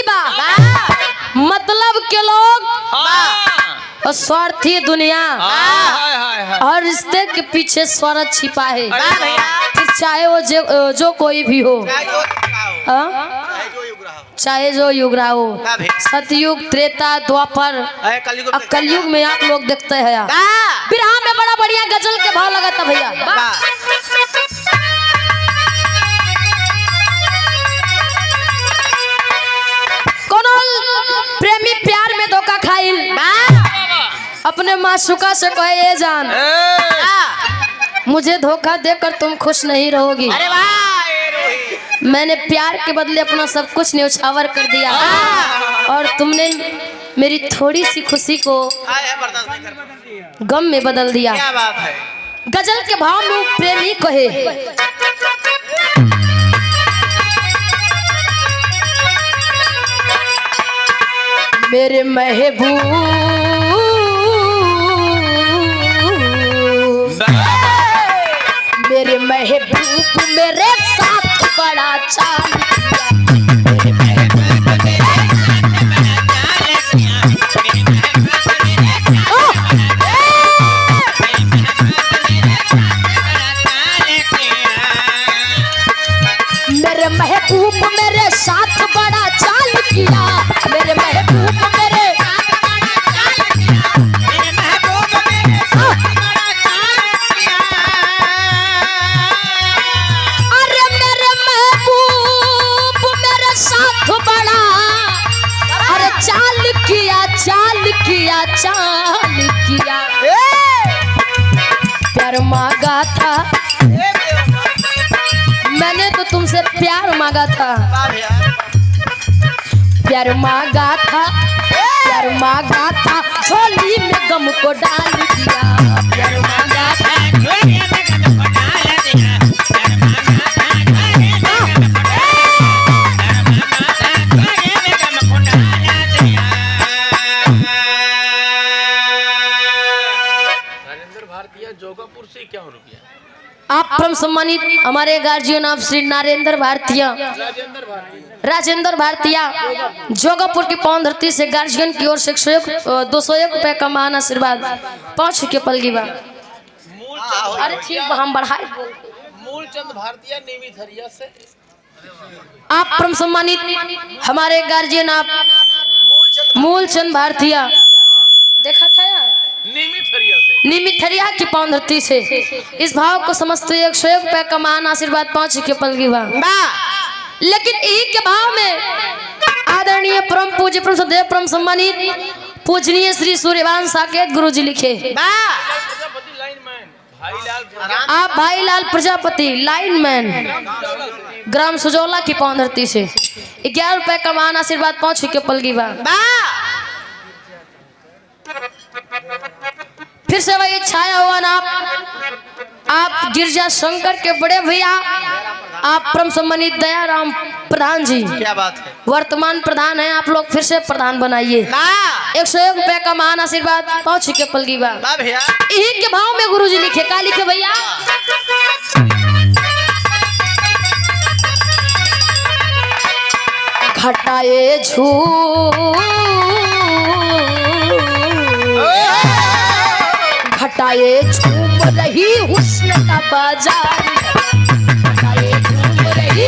बा मतलब के लोग और स्वार्थी दुनिया और रिश्ते के पीछे स्वार्थ छिपा है। फिर चाहे वो जो कोई भी हो, चाहे जो युग रहा हो, सतयुग, त्रेता, द्वापर, कलयुग में आप लोग देखते हैं। बिरहा में बड़ा बढ़िया गजल के भाव लगा था भैया। कोनो प्रेमी प्यार में धोखा खाइल, अपने माशुका से कहे ये जान मुझे धोखा देकर तुम खुश नहीं रहोगी। मैंने प्यार के बदले अपना सब कुछ न्यौछावर कर दिया और तुमने मेरी थोड़ी सी खुशी को गम में बदल दिया। गजल के भाव में प्रेमी कहे मेरे महबूब मेरे महबूब मेरे साथ बड़ा चाल मेरे महबूब मेरे साथ बड़ा चाल किया। मेरे महबूब मेरे चाल किया। प्यार मांगा था मैंने तो तुमसे प्यार मांगा था। प्यार मांगा था प्यार मांगा था झोली में गम को डाल दिया। प्यार मांगा था जोगापुर से क्या हो रुपया। आप परम सम्मानित हमारे गार्जियन आप श्री नरेंद्र भारतीय राजेंद्र भारतीय जोगापुर की पावन धरती से गार्जियन की ओर से 201 रुपए का महान आशीर्वाद 5 के पलगी बा। अरे ठीक हम बढ़ाए मूलचंद भारतीय नियमित हरिया से आप परम सम्मानित हमारे गार्जियन आप मूलचंद भारतीय देखा था यार नियमित हरिया की पावन धरती से इस भाव को समझते 101 रुपए का महान आशीर्वाद 5 के पलगी बा। लेकिन यही के भाव में आदरणीय परम पूज्य परम सदैव परम सम्मानित पूजनीय श्री सूर्यवान साकेत गुरु जी लिखे आप भाई लाल प्रजापति लाइनमैन ग्राम सुजौला की पावन धरती से 11 रुपए का महान आशीर्वाद 5 के पलगी बा। फिर से वही छाया हुआ ना आप गिरजा शंकर के बड़े भैया आप परम सम्मानित दयाराम प्रधान जी। क्या बात है। वर्तमान प्रधान है आप लोग फिर से प्रधान बनाइए। 101 रुपए का महान आशीर्वाद 5 के पलगी बा। यही के भाव में गुरु जी लिखे का लिखे भैया घटाए घटाए झूम रही हुस्न का बाजार घटाए झूम रही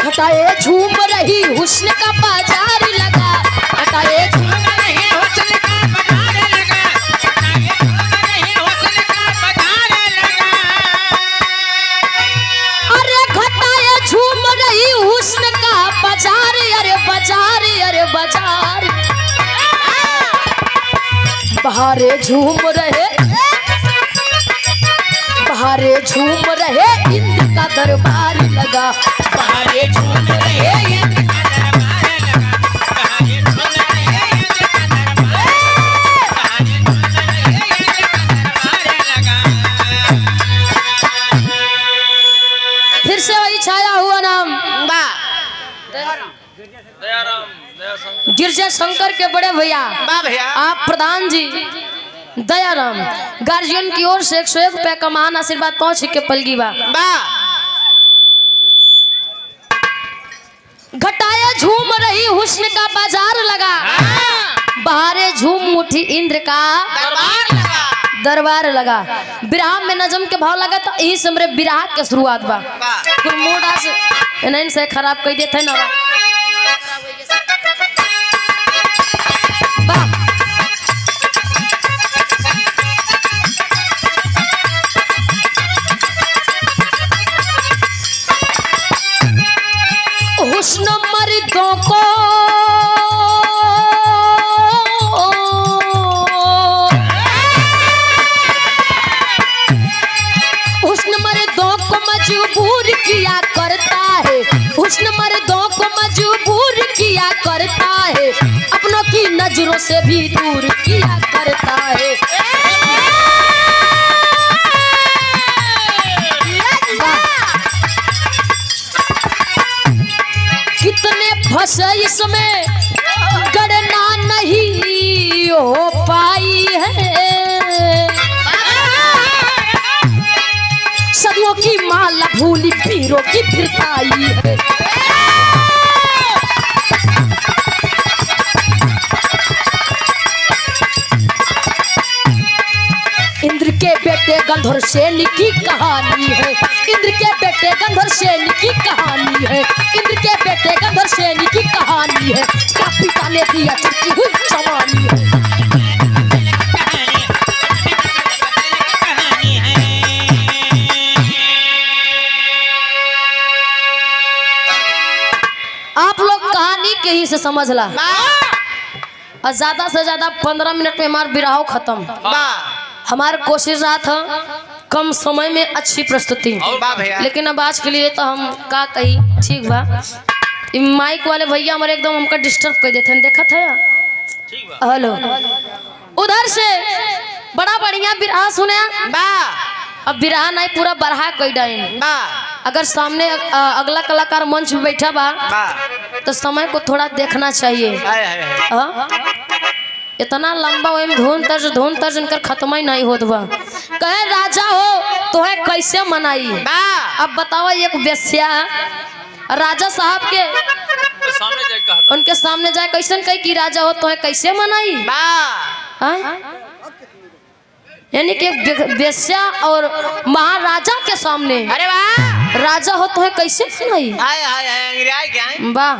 घटाए झूम रही हुस्न का बाजार लगा। घटाए झूम रही हुस्न का बाजार लगा। अरे घटाए झूम रही हुस्न का बाजार अरे बाजार अरे बाजार बहारे झूम रहे बहारे झूम रहे इंद्र का दरबार लगा। बहारे झूम रहे इंद्र का दरबार लगा। बहारे झूम रहे इंद्र का दरबार लगा। फिर से वही छाया हुआ नाम गिरजा शंकर के बड़े भैया आप प्रधान जी दयाराम गार्जियन की ओर से 101 रुपए का महान आशीर्वाद पहुंच के पलगी बा। घटाया झूम रही हुस्न का बाजार लगा, बहारे झूम उठी इंद्र का दरबार लगा। विराह में नजम के भाव लगा तो यही से हमरे विराह के शुरुआत बा। कुल मूड आज इन्हें से खराब कर देते ना हुस्न मर्दों को मजबूर किया करता है, हुस्न मर्दों को मजबूर किया करता है, अपनों की नजरों से भी दूर किया करता है। कितने फंसे इसमें गणना नहीं हो पाई है, सदियों की माला भूली पीरों की फिरताई है। इंद्र के बेटे गंधर्व सेन की कहानी है, इंद्र के बेटे गंधर्व सेन की कहानी है, इंद्र के बेटे गंधर्व सेन की कहानी है। पिता ने दिया चुकी हुई जवानी है। आप लोग कहानी के ही से समझ ला और ज्यादा से ज्यादा 15 मिनट में हमारा विराह खत्म। हमारी कोशिश रहा था कम समय में अच्छी प्रस्तुति, लेकिन अब आज के लिए तो हम का कही ठीक बा। माइक वाले भैया हमारे एकदम हमका डिस्टर्ब कर देते हैं, देखा था। हेलो उधर से बड़ा बढ़िया विराह सुने, अब विराह नहीं पूरा बढ़ा कोई डाइन। अगर सामने अगला कलाकार मंच में बैठा बा तो समय को थोड़ा देखना चाहिए। इतना लंबा वही धुन तर्ज इनकर खत्म ही नहीं होत बा। कहे राजा हो तो है कैसे मनाई। अब बताओ एक बेस्या राजा साहब के उनके सामने जाए कैसे कही कि राजा हो तो है कैसे मनाई। यानी कि बेस्या और महाराजा के सामने अरे वाह राजा हो तो है कैसे मनाई। वाह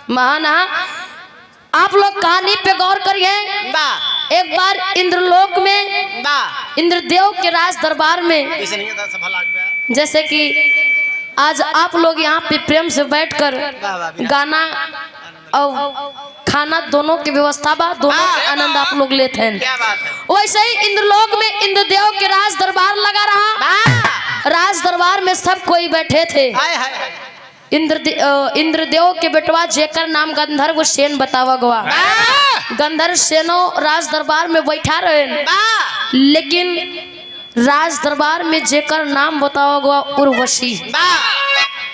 महाना आप लोग कहानी पे गौर करिए। एक बार इंद्रलोक में इंद्रदेव के राज दरबार में, जैसे कि आज आप लोग यहाँ पे प्रेम से बैठकर गाना और खाना दोनों की व्यवस्था बा, दोनों के आनंद आप लोग लेते हैं। वैसे ही इंद्रलोक में इंद्रदेव के राज दरबार लगा रहा। राज दरबार में सब कोई बैठे थे। इंद्रदेव के बेटवा जेकर नाम गंधर्व सेन बतावा गवा। गंधर्व सेनो राज दरबार में बैठा रहे, लेकिन राज दरबार में जेकर नाम बतावा गवा उर्वशी।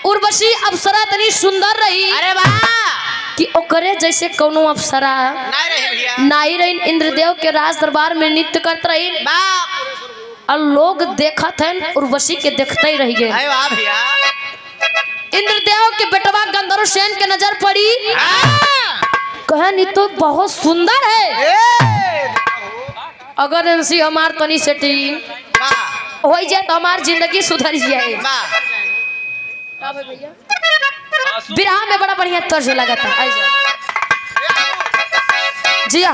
उर्वशी अप्सरा तनी सुंदर रही, अरे वाह, कि ओकरे जैसे कोनो अप्सरा नहीं रही। इंद्रदेव के राज दरबार में नृत्य करते रही और लोग देखत हैं, उर्वशी के देखते ही रह गए। इंद्रदेव के बेटवा गंधर्व सेन के नजर पड़ी, कहनी तो बहुत सुंदर है। अगर इनसी हमार तनी सेटिंग हो जाए तो हमार जिंदगी सुधर जाए। विराह में बड़ा बढ़िया तर्ज लगा था जी।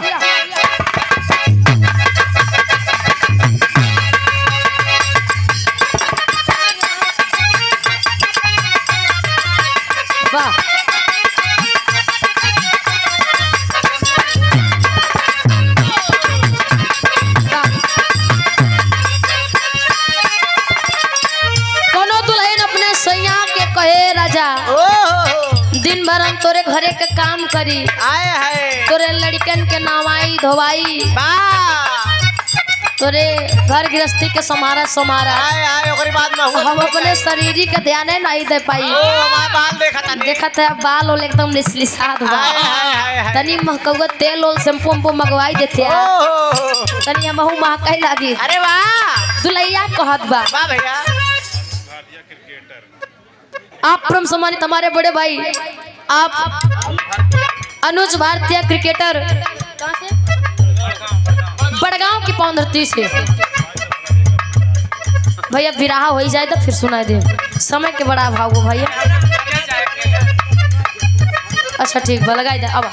वाह कोनो दुल्हन अपने सैया के कहे राजा दिन भर हम तोरे घरे के काम करी, तोरे लड़कन के नवाई धोवाई, तोरे घर गृहस्थी के समारा समारा आए आए ओकरी बाद में हुआ हम अपने शरीर के ध्यान नहीं दे पाई। ओ हमार बाल देखा था देखा था बाल ओल एकदम लिसलिसात हुआ। हाय हाय हाय हाय तनी महकौआ तेल ओल शैम्पू उम्पू मंगवाई देते हैं। ओहो तनी हमहू महकाई लागी। अरे वाह दुलैया कहत बा वाह भैया आप परम सम्मानित हमारे बड़े भाई आप अनुज भारतीय क्रिकेटर कहाँ से? बड़गांव की पौंधरती से। भैया विराह हो ही जाए तो फिर सुनाई दे समय के बड़ा अभाव हो भैया। अच्छा ठीक बा लगाई दे अब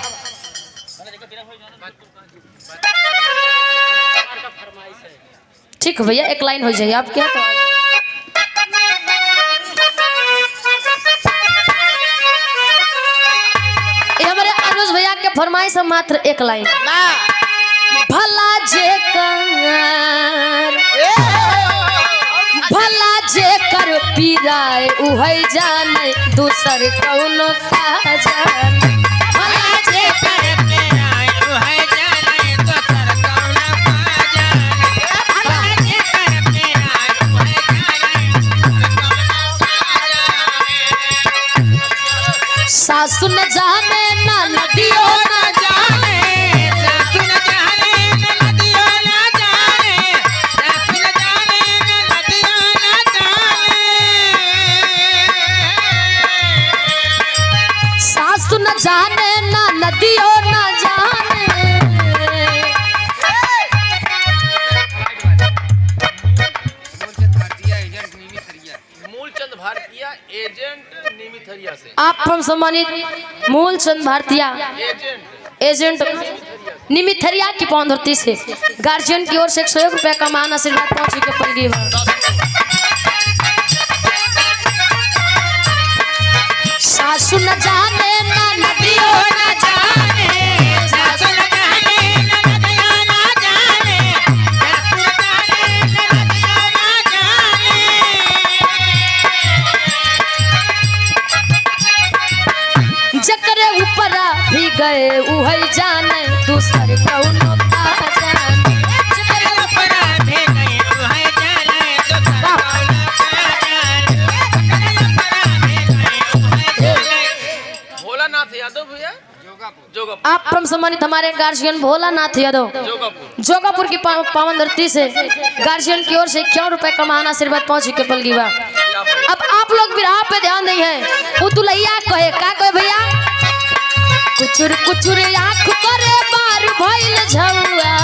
ठीक है भैया एक लाइन हो जाए आप क्या तो ये हमारे अनुज भैया के फरमाइश है मात्र एक लाइन भला जे कर भला जे कर पीराए उहै जाने दूसर कौनो का जाने भला जे कर पीराए उहै जाने दूसर कौनो का जाने भला जे कर पीराए उहै जाने सासु न जाने ना नदियो न जाने सासु न जाने ना नदियो न जाने मूलचंद भारतीय एजेंट निमिथरिया से आप हम सम्मानित मूलचंद भारतीय एजेंट निमिथरिया की पौंधरती से गार्जियन की ओर से 101 रुपया का मान आशीर्वाद पहुंची के पलगी सासु न जाने ना नदियो न जाने सासु न जाने ना नदियो न जाने सासु न जाने ना नदियो न जाने जकरे ऊपर भी गए उहै जाने दूसर कौनो का जाने जकरे ऊपर भी गए उहै जाने दूसर कौनो का जाने जकरे ऊपर भी गए उहै जाने भोलानाथ यादव भैया जोगापुर आप परम सम्मानित हमारे गार्जियन भोलानाथ यादव जोगापुर की पावन धरती से गार्जियन की ओर से 51 रुपए का महान आशीर्वाद पहुंची के पलगी बा। अब आप लोग विराह पे ध्यान नहीं है वो दुलैया कहे का कहे भैया कुचुर कुचुर आँख करे बार भइल झौआ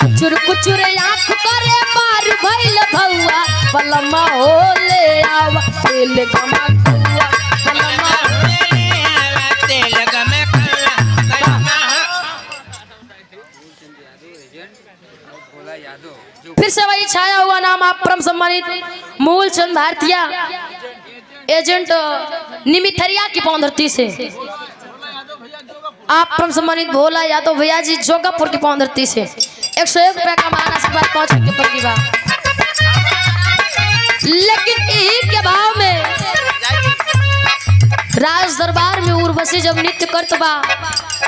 कुचुर कुचुर आँख करे बार भइल भौआ पलमा होले आवा तेल गमा कौआ पलमा तेल गमे फिर से वही छाया हुआ नाम आप परम सम्मानित मूलचंद भारतीय एजेंट निमिथरिया की पौंधरती से आप परम सम्मानित भोला यादव भैया जी जोगापुर की पौंधरती से 101 रुपया का मान आशीर्वाद पहुंच के पलगी बा। लेकिन यही के भाव में राज दरबार में उर्वशी जब नृत्य करत बा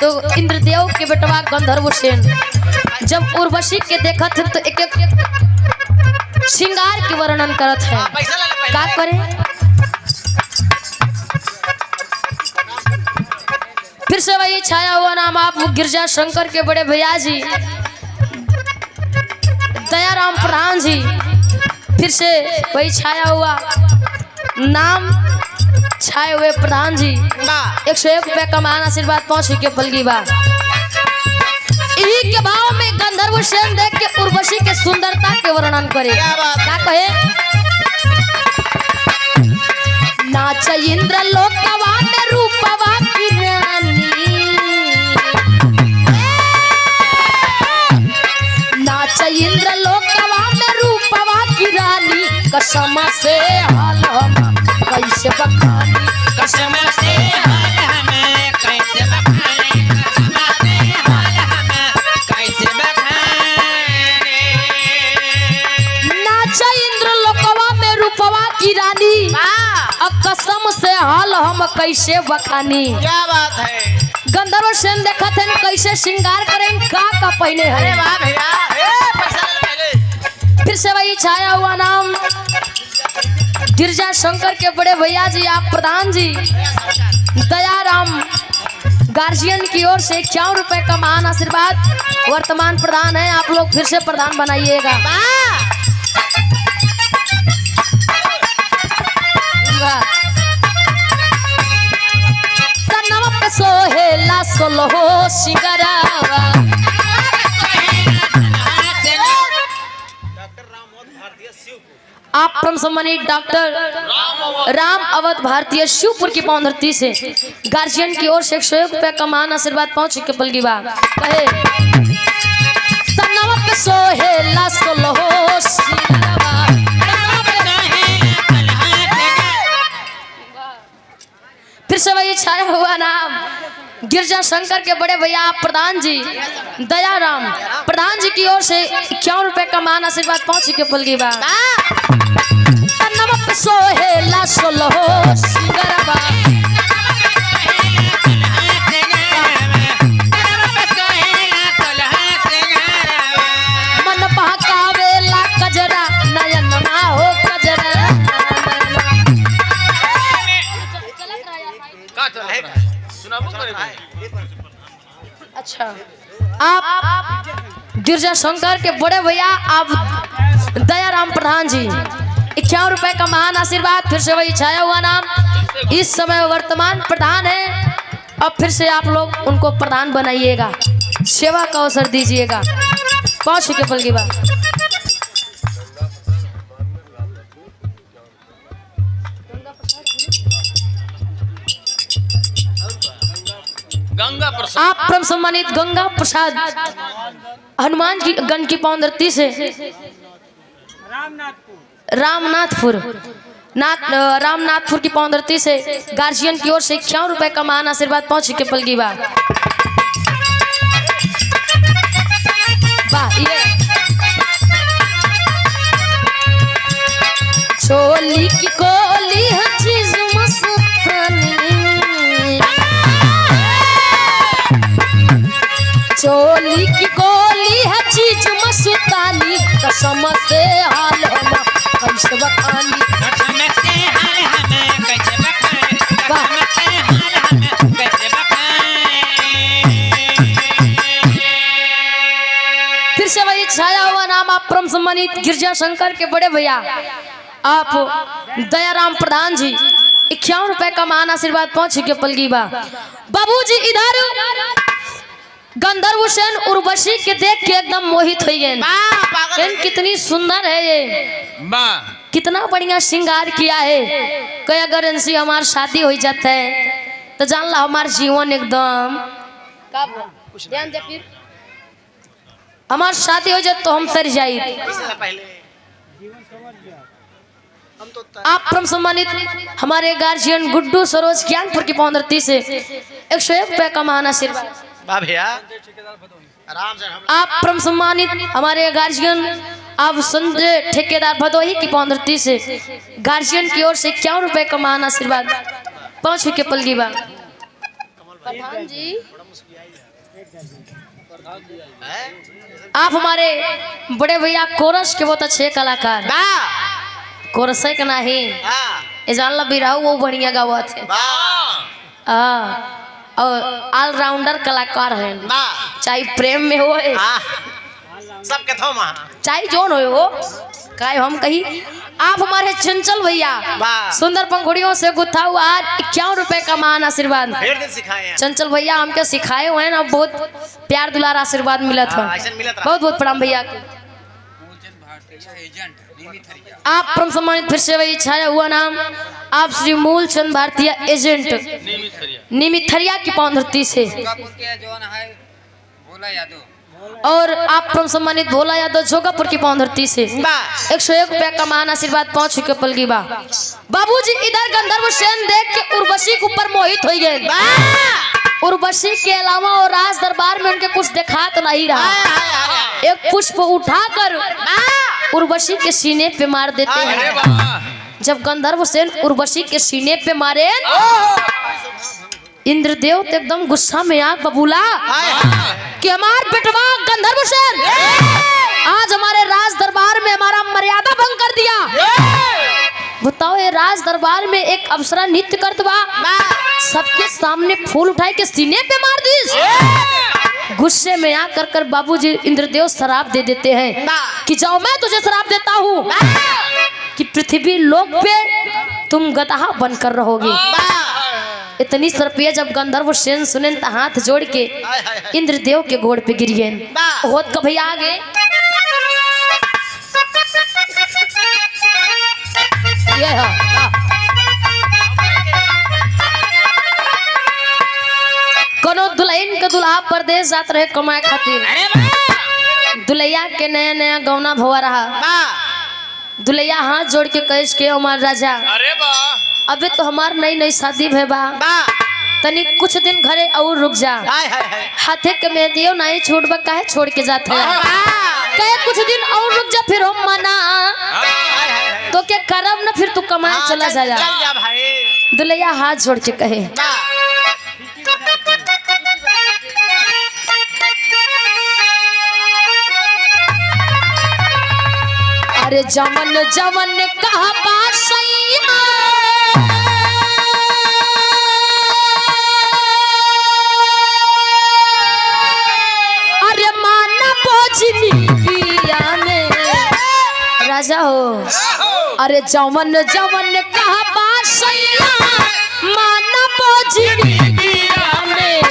तो इंद्रदेव के बेटवा गंधर्व सेन जब उर्वशी के देखत तो एक एक श्रृंगार के वर्णन करत है का करे फिर से वही छाया हुआ नाम आप गिरजा शंकर के बड़े भैया जी दयाराम प्रधान जी फिर से वही छाया हुआ नाम छाए हुए प्रधान जी 101 रुपया का मान आशीर्वाद पहुंच के पलगी बा। इन्हीं के भाव में गंधर्व सेन देख के उर्वशी के सुंदरता के वर्णन करे क्या कहे नाच इंद्र लोकवा में रूपवा की रानी नाच इंद्र लोकवा में रूपवा की रानी कसम से हाल हम कैसे बखानी कसम से हाल हमें कैसे बखाने कसम से हाल हमें कैसे बखाने नाच इंद्र लोकवा में रूपवा की रानी अब कसम से हाल हम कैसे बखानी। क्या बात है। गंधर्व सेन देखा थे कैसे श्रृंगार करें का पहने अरे है। वाह भैया, पैसा ले पहले। फिर से वही छाया हुआ नाम गिरजा शंकर के बड़े भैया जी आप प्रधान जी दयाराम गार्जियन की ओर से 51 रुपए का महान आशीर्वाद वर्तमान प्रधान है। आप लोग फिर से प्रधान बनाइएगा। सोहेला सोलहो सिंगरावा आप परम सम्मानित डॉक्टर राम अवध भारतीय शिवपुर की पावन धरती से गार्जियन की ओर से 101 रुपए का महान आशीर्वाद पहुंच के पल की बात कहे तनवक सोहेला सोलहो सिंगरावा। फिर से वही छाया हुआ नाम गिरजा शंकर के बड़े भैया आप प्रधान जी दयाराम प्रधान जी की ओर से 51 रुपए का महान आशीर्वाद पहुंची के पल की बात नमक सोहेला सोलहो सिंगरबा। मन बहकावेला कजरा नयन मा हो कजरा। अच्छा आप गिरजा शंकर के बड़े भैया आप दयाराम प्रधान जी 51 रुपए का महान आशीर्वाद फिर से वही छाया हुआ नाम इस समय वर्तमान प्रधान है। अब फिर से आप लोग उनको प्रधान बनाइएगा सेवा का अवसर दीजिएगा। 5 के पल की बात गंगा प्रसाद आप परम सम्मानित गंगा प्रसाद हनुमान जी गण की पावन धरती से रामनाथपुर की पावन धरती से गार्जियन की ओर से 51 रुपए का महान आशीर्वाद पहुंच के पल की बात चोली की कोली है चीज मस्तानी चोली की गोली है चीज मस्तानी कसम से हाल हम कैसे बखानी। फिर से वही छाया हुआ नाम आप परम सम्मानित गिरजा शंकर के बड़े भैया आप दयाराम प्रधान जी 51 रुपए का महान आशीर्वाद पहुंच के पल की बात बाबूजी इधर गंधर्व सेन उर्वशी के देख के एकदम मोहित हो गए। कितनी सुंदर है ये कितना बढ़िया श्रृंगार किया है। कई अगर इनसे हमार शादी हो जाता है तो जान ला हमार जीवन एकदम ध्यान दे फिर हमार शादी हो जाए तो हम तर जाए। आप परम सम्मानित हमारे गार्जियन गुड्डू सरोज ज्ञानपुर की पावन धरती से 101 रुपए का महान आशीर्वाद भैया आप परम सम्मानित हमारे गार्जियन आप संजय ठेकेदार भदोही की पावन धरती से गार्जियन की ओर से 51 रुपए का महान आशीर्वाद 5 के पल की बात प्रधान जी आप हमारे बड़े भैया कोरस के बहुत अच्छे कलाकार कोरस का नहीं जान ला बिराऊ वो बढ़िया गावा थे और ऑलराउंडर कलाकार है चाहे प्रेम में हो सबके चाहे जोन हो वो काय हम कही आप हमारे चंचल भैया सुंदर पंखुड़ियों से गुथा हुआ 51 रुपए का महान आशीर्वाद चंचल भैया हमके सिखाए हुए हैं ना बहुत प्यार दुलार आशीर्वाद मिला था बहुत बहुत प्रणाम भैया आप परम सम्मानित फिर से वही छाया हुआ नाम आप श्री मूलचंद भारतीय एजेंट निमिथरिया की पावन धरती से और आप परम सम्मानित भोला यादव जोगापुर की पावन धरती से 101 रुपया का महान आशीर्वाद 5 के पल की बाबूजी इधर गंधर्व सेन देख के उर्वशी के ऊपर मोहित हो गए। उर्वशी के अलावा और राज दरबार में उनके कुछ देखा तो नहीं रहा। एक पुष्प उठाकर उर्वशी के सीने पे मार देते हैं। जब गंधर्व सेन उर्वशी के सीने पे मारे, इंद्रदेव तो एकदम गुस्सा में आग बबूला कि हमार बेटवा गंधर्व सेन आज हमारे राज दरबार में हमारा मर्यादा भंग कर दिया। बताओ ये राज दरबार में एक अप्सरा नृत्य करत बा, सबके सामने फूल उठाए के सीने पे मार दी। गुस्से में आकर कर बाबूजी इंद्रदेव शराब दे देते हैं कि जाओ मैं तुझे शराब देता हूँ कि पृथ्वी लोक पे तुम गदहा बनकर रहोगे। इतनी सरपिया जब गंधर्व सेन सुने तो हाथ जोड़ के इंद्रदेव के गोड़ पे गिर गए। होत का भैया आगे ये कोनो दुल्हन के दुल्हा परदेश जात रहे कमाए खातिर। दुल्हैया के नया नया गौना भवा रहा। दुल्हैया हाथ जोड़ के कह के हमार राजा अरे वाह अबे तो हमार नई नई शादी भे बा, तनी कुछ दिन घरे और रुक जा। हाथे के मेहंदियों नहीं छोड़बा काहे छोड़ के जाते है, कहे कुछ दिन और रुक जा फिर हम मना तो क्या करब ना फिर तू कमाए चला जा। दुल्हैया हाथ जोड़ के कहे अरे जमन जमन कहा बात सही अरे माना भोजनी पिया में राजा हो। अरे जमन जमन कहा बात सही माना भोजनी पिया में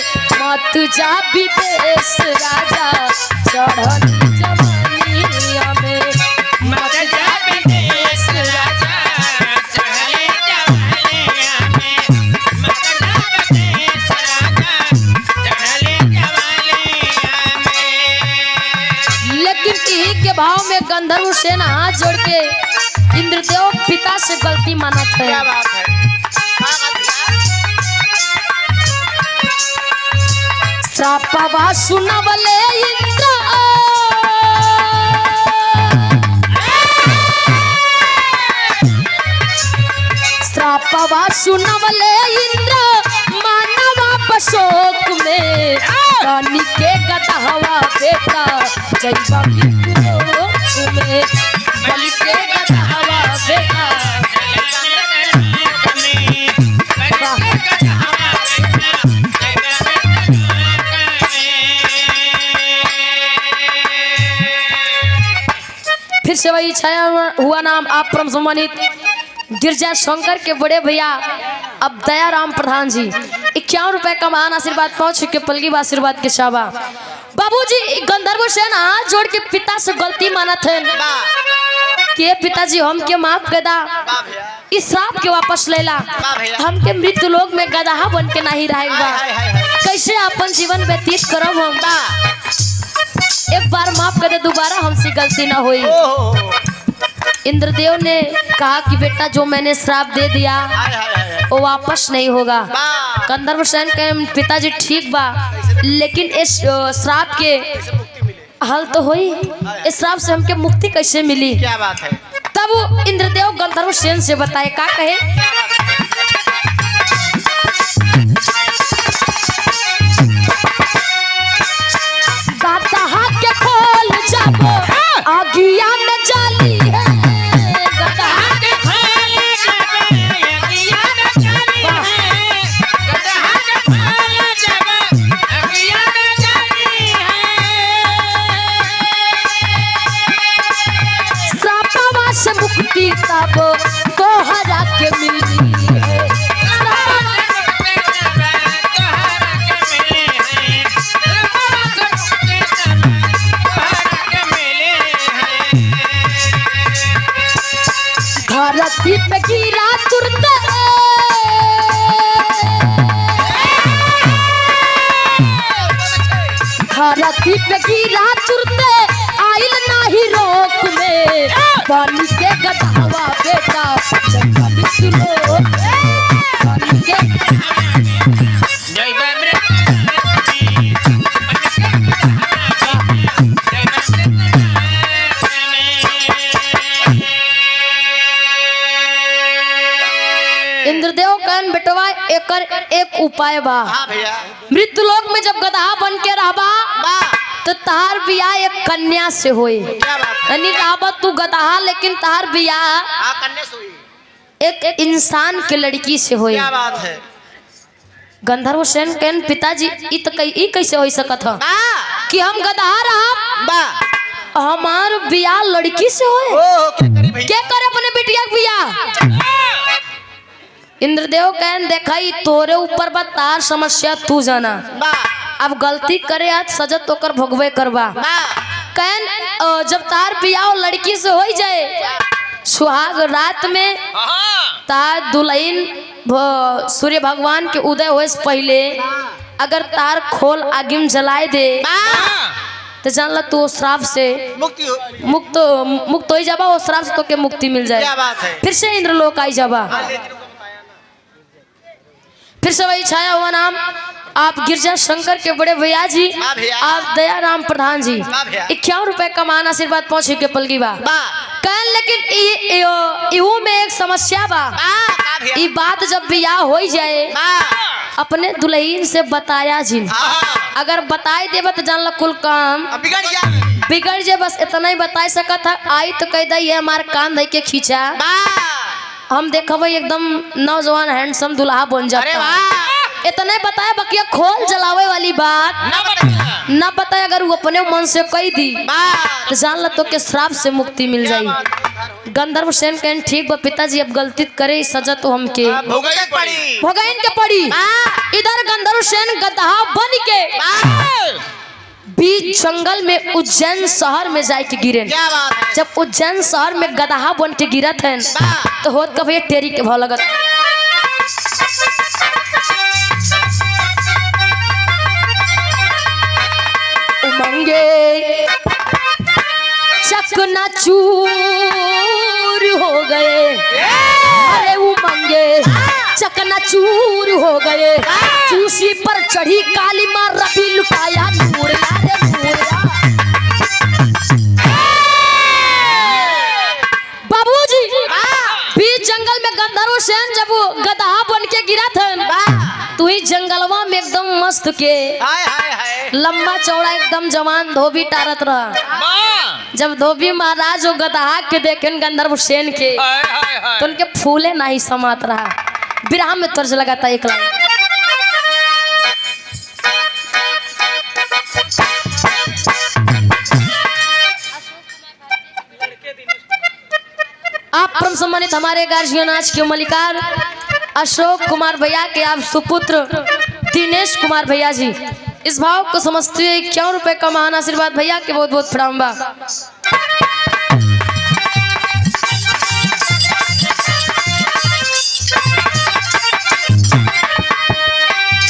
मत जा विदेश राजा चढ़ल जवानिया में मत जा विदेश राजा चढ़ले जवानिया में मत जा विदेश राजा चढ़ले जवानिया में। लेकिन यही के भाव में गंधर्व सेन हाथ जोड़ के इंद्रदेव पिता से गलती मानत है। श्रापवा सुनवले इंद्र श्रापवा सुनवले इंद्र मानवा बशोक में रानी के गदहवा बेटा जैबा विद्रोह में बलि के गदहवा बेटा फिर से वही छाया हुआ नाम आप परम सम्मानित गिरजा शंकर के बड़े भैया अब दयाराम प्रधान जी 51 रुपए का महान आशीर्वाद पहुंच के पलगी आशीर्वाद के शाबा। बाबूजी गंधर्व सेन हाथ जोड़ के पिता से गलती मानत है कि पिताजी हम के माफ कर दा, इस श्राप के वापस लेला, हम के मृत्यु लोक में गदहा बन के नहीं रहेगा, कैसे अपन जीवन व्यतीत करब हम, एक बार माफ कर दे दोबारा हमसे गलती ना हुई। इंद्रदेव ने कहा कि बेटा जो मैंने श्राप दे दिया वो वापस नहीं होगा। गंधर्व सेन के पिताजी ठीक बा लेकिन इस श्राप के हल तो हुई, इस श्राप से हमके मुक्ति कैसे मिली। क्या बात है। तब इंद्रदेव गंधर्व सेन से बताए का कहे गदहा के खोल जब आगिया में जाली है गदहा के खोल जब आगिया में जाली है गदहा के खोल जब आगिया में जाली है श्रापवा से मुक्ति तब तोहरा के मिली है। धरती पे गिरा तुरते धरती पे गिरा तुरते आइल नाही रोक में बन के गदहवा बेटा चंदा बिसलो बन के जय बाबरे एक उपाय बा। हाँ भैया मृत्यु लोक में जब गदहा बन के रहबा बा तो तहार बियाह एक कन्या से होई। क्या बात है यानी रहबा तू गदहा लेकिन तहार बियाह हाँ कन्या सुई एक इंसान के लड़की से होई। क्या बात है गंधर्व सेन के पिताजी ई कैसे हो सकत ह बा कि हम गदहा रहब बा हमार बियाह लड़की से होए। ओ क्या करी भैया क्या करे अपने बिटिया के बियाह। इंद्रदेव कहन देखाई तोरे ऊपर बा तार समस्या तू जाना। बा अब गलती करे आज सजत तोकर भोगवे करबा। बा कहन जब तार बियाह लड़की से हो जाए सुहाग रात में तार दुल्हन सूर्य भगवान के उदय होए से पहले अगर तार खोल आगिम जलाए दे तो जान ला तू श्राप से मुक्ति हो मुक्त हो जाबा। वो श्राप से तो के मुक्ति मिल जाए। क्या बात है फिर से इंद्रलोक आई जाबा। फिर से वही छाया हुआ नाम आप गिरजा शंकर के बड़े भैया जी हाँ भैया। आप दया राम प्रधान जी हाँ भैया। 51 रुपए का मान आशीर्वाद पहुंचे के पलगी बा बा कहन लेकिन इहू में एक समस्या बा। बा भैया ये बात जब बियाह हो जाए बा अपने दुल्हन से बताया जी। अगर बताए देबा तो जान ला कुल काम अब बिगड़ गया बिगड़ जाए। बस इतना ही बता सकत है। आई तो कह दई है हमारे कान दई के खींचा बा हम देखब एकदम नौजवान हैंडसम दुल्हा बन अरे जाता। वाह इतना ही बताया बकिया खोल जलावे वाली बात ना बताया ना बताए। अगर वो अपने मन से कह दी बा तो जान ला तो के श्राप से मुक्ति मिल जाई। गंधर्व सेन कहन ठीक बा पिताजी अब गलती करे सजा तो हमके भोगई पड़ी भोगैन के पड़ी। इधर गंधर्व सेन गदहा बन के बीच जंगल में उज्जैन शहर में जाए के गिरे। क्या बात है जब उज्जैन शहर में गदहा बन के गिरत है तो होत कभी टेरी के भाव लगत। उमंगे चकना चूर हो गए। अरे उमंगे चकना चूर हो गए। चूसी पर चढ़ी काली मार रबी लुटाया नूरिया रे नूरिया। बाबूजी बीच जंगल में गंधर्व सेन जब वो गदहा बन के गिरा था तू ही जंगलवा में एकदम मस्त के हाय हाय हाय लंबा चौड़ा एकदम जवान धोबी टारत रहा। जब धोबी महाराज वो गदहा के देखें गंधर्व सेन के तो उनके फूले नहीं समात रहा। विराह में तर्ज लगाता एक लाइन आप परम सम्मानित हमारे गार्जियन आज के मलिकार अशोक कुमार भैया के आप सुपुत्र दिनेश कुमार भैया जी इस भाव को समझते हुए 51 रुपए का महान आशीर्वाद भैया के बहुत बहुत प्रणाम बा।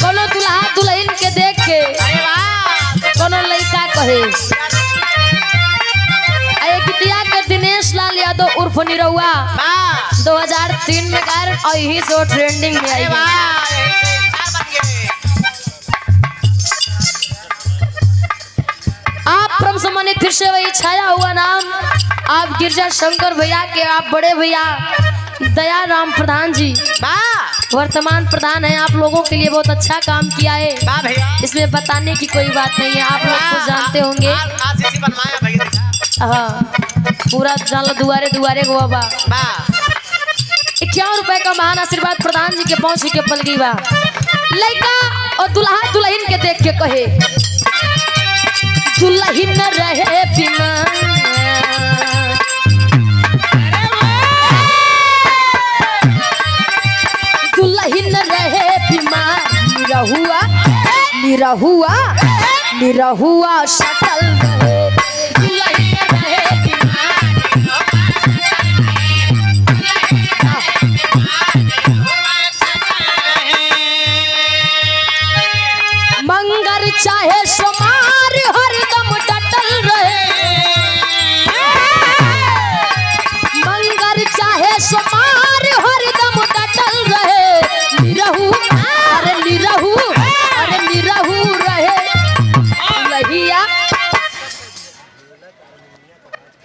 कोनो दुल्हा दुल्हन के देख के कोनो लड़का कहे गीतिया के दिनेश लाल यादव उर्फ निरहुआ 2003 में गायर और यही से ट्रेंडिंग में आई है। आप परम सम्मानित फिर से वही छाया हुआ नाम आप गिरजा शंकर भैया के आप बड़े भैया दया राम प्रधान जी वर्तमान प्रधान है। आप लोगों के लिए बहुत अच्छा काम किया है। इसमें बताने की कोई बात नहीं है। आप लोग तो जानते होंगे। हाँ पूरा जान लो दुआरे दुआरे गो बा 51 रुपए का महान आशीर्वाद प्रधान जी के पहुंची के पलगी बा। लड़का और दुल्हा दुल्हन के देख के कहे दुल्हन रहे बिना दुल्हन रहे बिना निरहुआ निरहुआ निरहुआ शक्ल रहे दुल्हन रहे बिना मंगर चाहे सोमार हरदम डटल रहे मंगर चाहे सोमार हरदम डटल रहे निरहु अरे निरहु रहे लहिया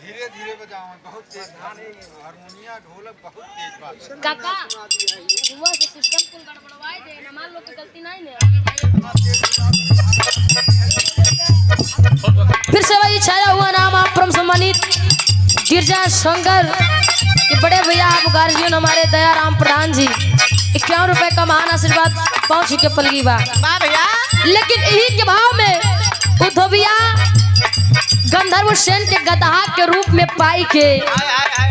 धीरे धीरे बजाओ बहुत तेज हारमोनिया काका हुआ से सिस्टम कुल गड़बड़वाए दे ना मान लो कि गलती नहीं ने फिर से वही छाया हुआ नाम आप परम सम्मानित गिरजा शंकर के बड़े भैया आप गार्जियन हमारे दयाराम प्रधान जी 51 रुपए का महान आशीर्वाद पहुंच के पलगी बा भैया लेकिन यही के भाव में उद्धविया गंधर्व सेन के गदहा के रूप में पाई के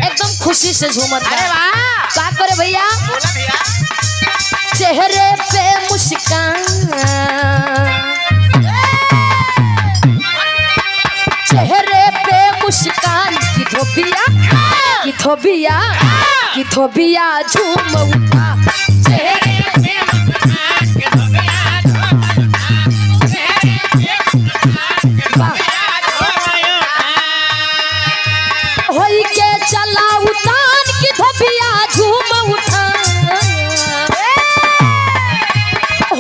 एकदम खुशी से झूमत अरे वाह का करे भैया बोला भैया चेहरे पे मुस्कान चेहरे पे मुस्कान की धोबिया झूम उठा चेहरे पे होई के चला उतान की धोबिया झूम उठा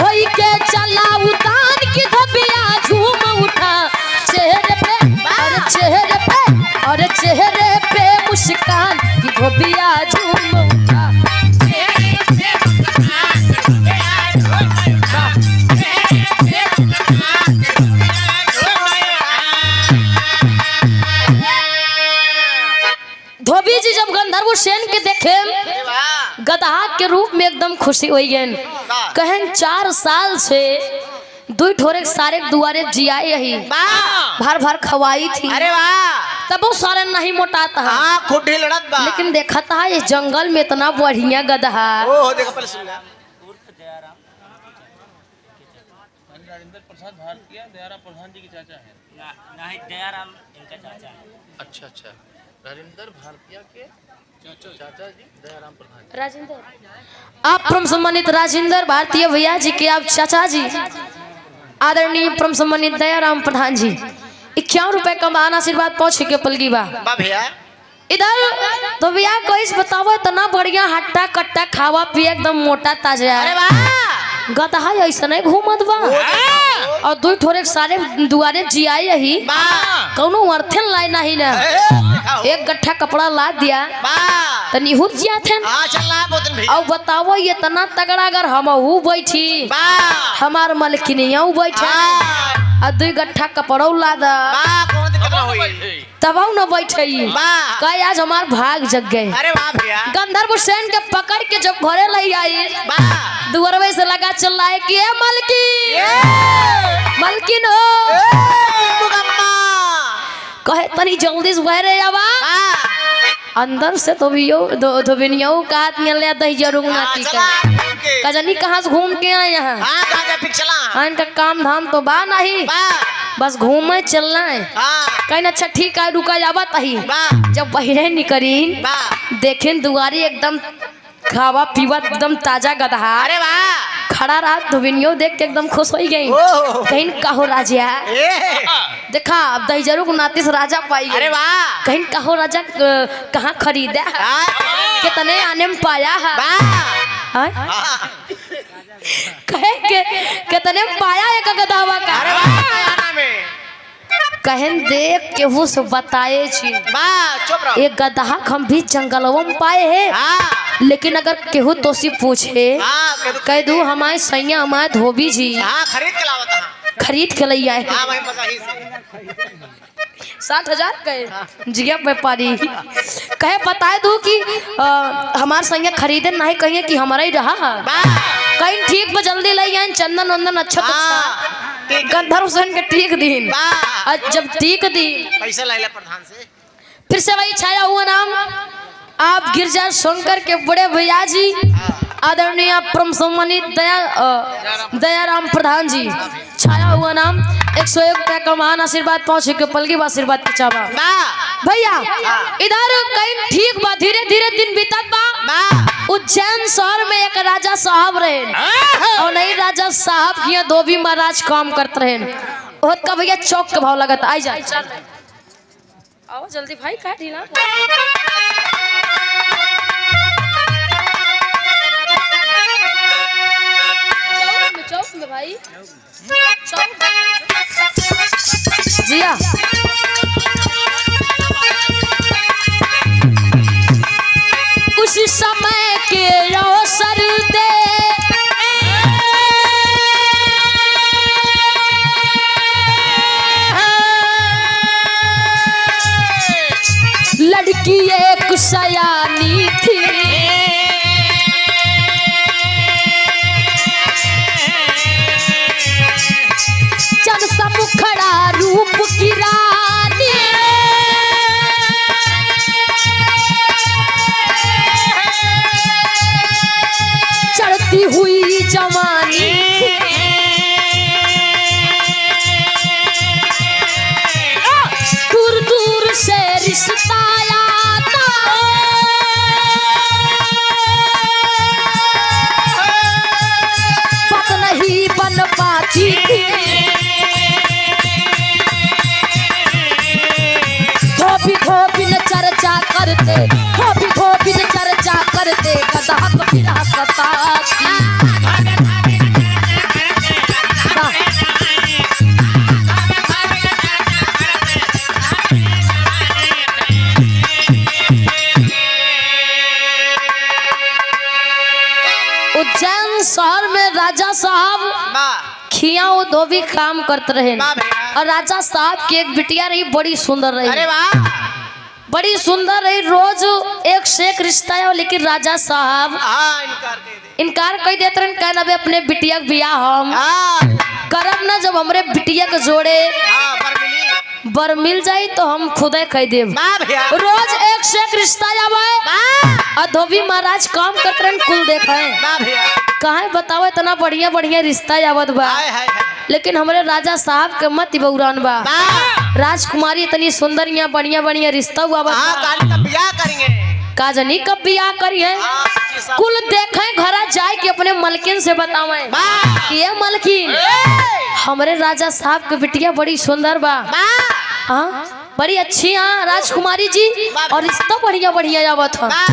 होई के चला उतान की धोबिया झूम उठा चेहरे पे मुस्कान की धोबिया झूम उठा धोबी जी जब गंधर्व सेन के देखे गदहा के रूप में एकदम खुशी हो गए कहन 4 साल से दुई ठोरे सारे दुआरे जियाई यही भर भर खवाई थी अरे वाह तब वो सारे नहीं मोटाता है हाँ खुटी लड़त बा लेकिन देखा था ये जंगल में इतना बढ़िया गदहा ओ देखो पहले सुन राजेंद्र प्रसाद भारतीय दयाराम प्रधान जी के चाचा है नहीं दयाराम इनका चाचा है। अच्छा अच्छा राजेंद्र भारतीय के चाचा जी दयाराम प्रधान राजेंद्र आप परम सम्मानित राजेंद्र भारतीय भैया जी के आप चाचा जी आदरणीय परम सम्मानित दयाराम प्रधान जी 51 रुपए का महान आशीर्वाद पहुंच के पलगी बा भैया इधर तो भैया कोई बताओ इतना बढ़िया हट्टा कट्टा खावा पिए एकदम मोटा ताजा अरे वाह गदहा ऐसा नहीं घूमत बा और दुई ठोरे सारे दुआरे जियाई यही कौनो अर्थन लाई नहीं ना एक गट्ठा कपड़ा ला दिया तो निहुर जिया थे और बताओ ये इतना तगड़ा अगर हम बैठी हमार मलकिनिया बैठे और दुई गट्ठा कपड़ा ला दा तब न बैठे कई आज हमार भाग जग गए अरे वाह भैया गंधर्व सेन के पकड़ के जब घरे ले आई दुआरवे से लगा चल रहा है कि ए मलकिन हो कहे तनी जल्दी से बहरे आवा अंदर से तो भी धोबिनियो का हाथ में ले दही जरूर नाती का जनी कहाँ से घूम के आए यहाँ इनका काम धाम तो बा नहीं बस घूमे चलना है कहीं अच्छा ठीक है रुका जावा तही जब बहरे निकरीन देखें दुआरी एकदम खावा पीवा एकदम ताजा गदहा अरे वाह खड़ा रहा धोबिनियो देख के एकदम खुश हो गई कहीं कहो राजा देखा अब दही जरूर नाती से राजा पाई अरे वाह कहीं कहो राजा कहाँ खरीदा कितने आने में पाया है कहे के कितने में पाया है का गदावा का कहन देख केहू से बताए छी एक गदहा हम भी जंगलों में पाए हैं लेकिन अगर केहू तो सी पूछे कह दू हमारे सैया हमारे धोबी जी खरीद के ले आए 60,000 कहे जिया व्यापारी कहे बताए दू कि हमारे संगे खरीदे नहीं कहिए कि हमारा ही रहा कहीं ठीक पे जल्दी ले आए चंदन वंदन अच्छा गंधर्व सेन के टीक दिन जब टीक दी पैसा ले प्रधान से फिर से वही छाया हुआ नाम आप गिरजा शंकर के बड़े भैया जी आदरणीय परम सम्मानित दयाराम प्रधान जी छाया हुआ नाम 101 रुपए का महान आशीर्वाद पहुंचे के पलगी आशीर्वाद के चावा भैया इधर कहीं ठीक बा धीरे धीरे दिन बीतत बा उज्जैन शहर में एक राजा साहब रहे और नहीं राजा साहब की धोबी महाराज काम करते रहे और का भैया चौक के भाव लगता आई जा आओ जल्दी भाई काट ढीला चौक में भाई चौक जिया बिरहा सताती। उज्जैन शहर में राजा साहब खिया वो धोबी काम करते रहे और राजा साहब की एक बिटिया रही, बड़ी सुंदर रही। अरे वाह, बड़ी सुंदर रही, रोज एक से एक रिश्ता है, लेकिन राजा साहब हाँ इनकार दे दे। इनकार कर देते रहे। कहना बे अपने बिटिया के बियाह हम हाँ करब ना, जब हमरे बिटिया के जोड़े हाँ पर मिली। बर मिल जाई तो हम खुदे कह देब। वाह भैया, रोज एक से एक रिश्ता आवे वाह और धोबी महाराज काम करते रहे, कुल देखा है वाह भैया, कहा बताओ इतना बढ़िया बढ़िया रिश्ता आवत बा, हाय हाय हाय, लेकिन हमारे राजा साहब के मत बउरान बा। वाह राजकुमारी इतनी सुंदर यहाँ बढ़िया बढ़िया रिश्ता हुआ बा। हाँ गाड़ी का ब्याह करेंगे। का जानी कब बियाह करी है, हाँ, सच्ची सब। कुल देखें घर जाए कि अपने मलकिन से बतावे वाह कि ये मलकिन हमारे राजा साहब के बिटिया बड़ी सुंदर बा, वाह हाँ बड़ी अच्छी हाँ राजकुमारी जी, और रिश्ता बढ़िया बढ़िया आवत है। वाह,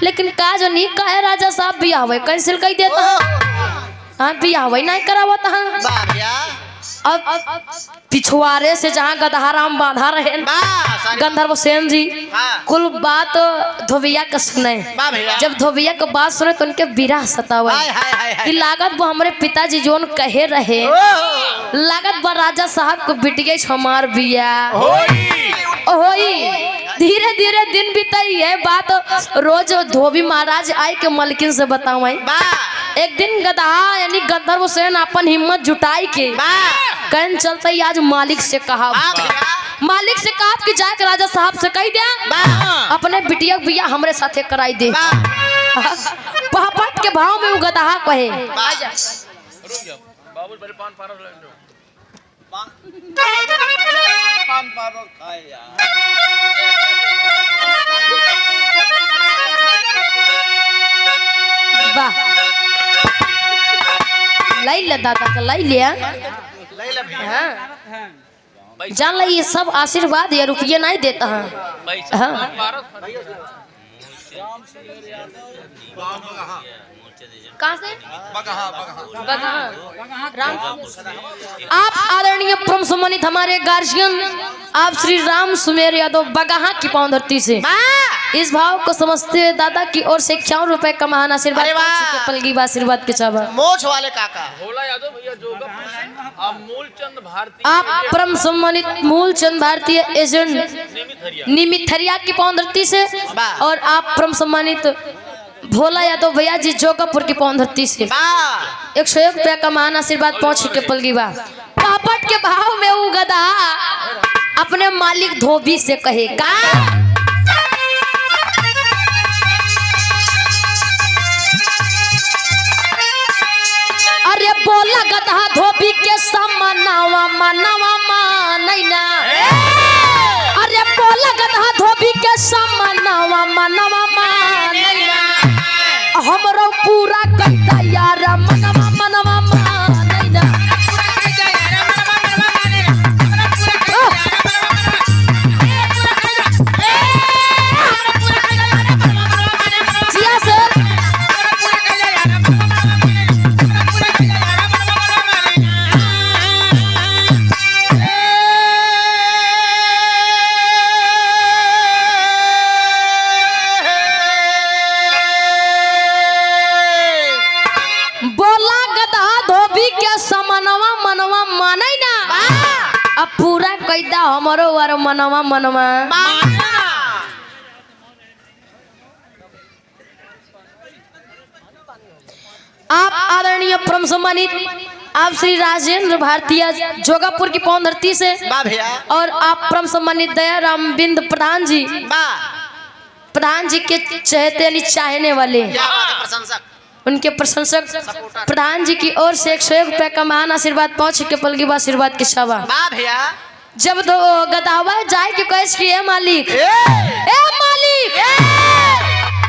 लेकिन का जो नहीं का है राजा साहब बियाह कैंसिल कर देता है, हाँ बियाह नहीं करावत है। वाह भैया, अब पिछवाड़े से जहाँ गदहाराम बांधा रहे वाह सारी- गंधर्व सेन जी हाँ। कुल बात धोबिया का सुने। वाह भैया, जब धोबिया का बात सुने तो उनके बिरह सतावा हाय हाय हाय कि हाय, लागत वो हमारे पिताजी जोन कहे रहे, ओह, लागत बा राजा साहब को बिटिया हमार बिया होई, होई। धीरे धीरे दिन बीताई है बात, रोज धोबी महाराज आए के मलकिन से बतावे। वाह एक दिन गदहा यानी गंधर्व सेन अपन हिम्मत जुटाई के वाह कहन चलते ही आज मालिक से कहा, वाह भैया, मालिक से कहा कि जाके राजा साहब से कह दे वाह अपने बिटिया के बियाह हमरे साथे कराई दे। वाह पहपट के भाव में वो गदहा कहे, वाह, रुक जाओ बाबू, पहले पान पारा ले लो। पान पारो खाए यार, वाह लाई ले दादा का लाई लिया। ले ले भैया, हाँ जान ला ये सब आशीर्वाद या रुपये नहीं देता है। पैसा हाँ। पान पारा कहाँ से? बगहा। राम। आप आदरणीय परम सम्मानित हमारे गार्जियन आप श्री राम सुमेर यादव बगहा की पावन धरती से इस भाव को समझते हुए दादा की ओर से 51 रुपए का महान आशीर्वाद अरे वाह। पलगी आशीर्वाद के चावा। मोछ वाले काका, भोला यादव भैया जोगापुर से आप मूलचंद भारती आप परम सम्मानित मूलचंद भारतीय एजेंट नियमित हरिया निमिथरिया की पावन धरती से, वाह। और आप परम सम्मानित भोला यादव भैया जी जोगापुर की पावन धरती से वाह 101 रुपया का महान आशीर्वाद पहुंच के पलगी बा। पापट के भाव में वो गधा अपने मालिक धोबी से कहेगा, अरे बोला गधा धोबी के समनावा मनवा मानैना, अरे बोला गधा धोबी के समनावा मनवा मानैना, हमरो पूरा करता यार मनवा मनवा मानैना। जिया सर बोला गधा धोबी के समनवा मनवा मानै ना, अब पूरा कैदा हमरो वार मनवा मनवा। आप आदरणीय परम सम्मानित आप श्री राजेंद्र भारतीय जोगापुर की पावन धरती से, वाह भैया, और आप परम सम्मानित दयाराम बिंद प्रधान जी, वाह प्रधान जी के चहते यानी चाहने वाले क्या बात है, प्रशंसक, उनके प्रशंसक प्रधान जी की ओर से 101 रुपए का महान आशीर्वाद पहुंच के पलगी आशीर्वाद के छावा। वाह भैया, जब दो गदावा जाए के कैश की है मालिक, ए मालिक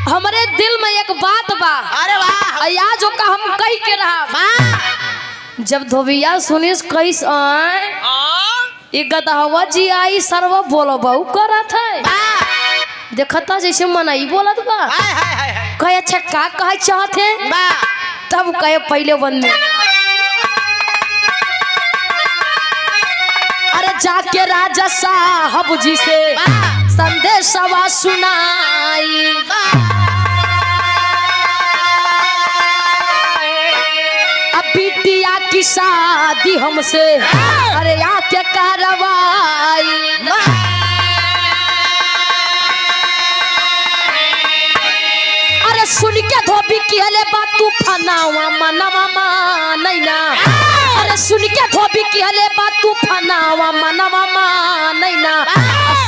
हमारे दिल में एक बात बा, अरे वाह, अया जो का हम कही के रहा। वाह जब धोबिया सुनिस कैस आए ये गदावा जी आई सर्व बोलो बहु करत है, वाह देखता जैसे मनाई बोलत बा। हाय हाय हाय हाय, कहे अच्छा का कहे चाहते बा तब कहे पहले बंद में अरे जाके राजा साहब जी से संदेशवा सुनाई अब बिटिया की शादी हमसे अरे आके कार्रवाई अरे सुन के धोबी की हले बात तू फनावा मनवा नहीं ना अरे सुन के धोबी की हले बात तू फनावा मनवा नहीं ना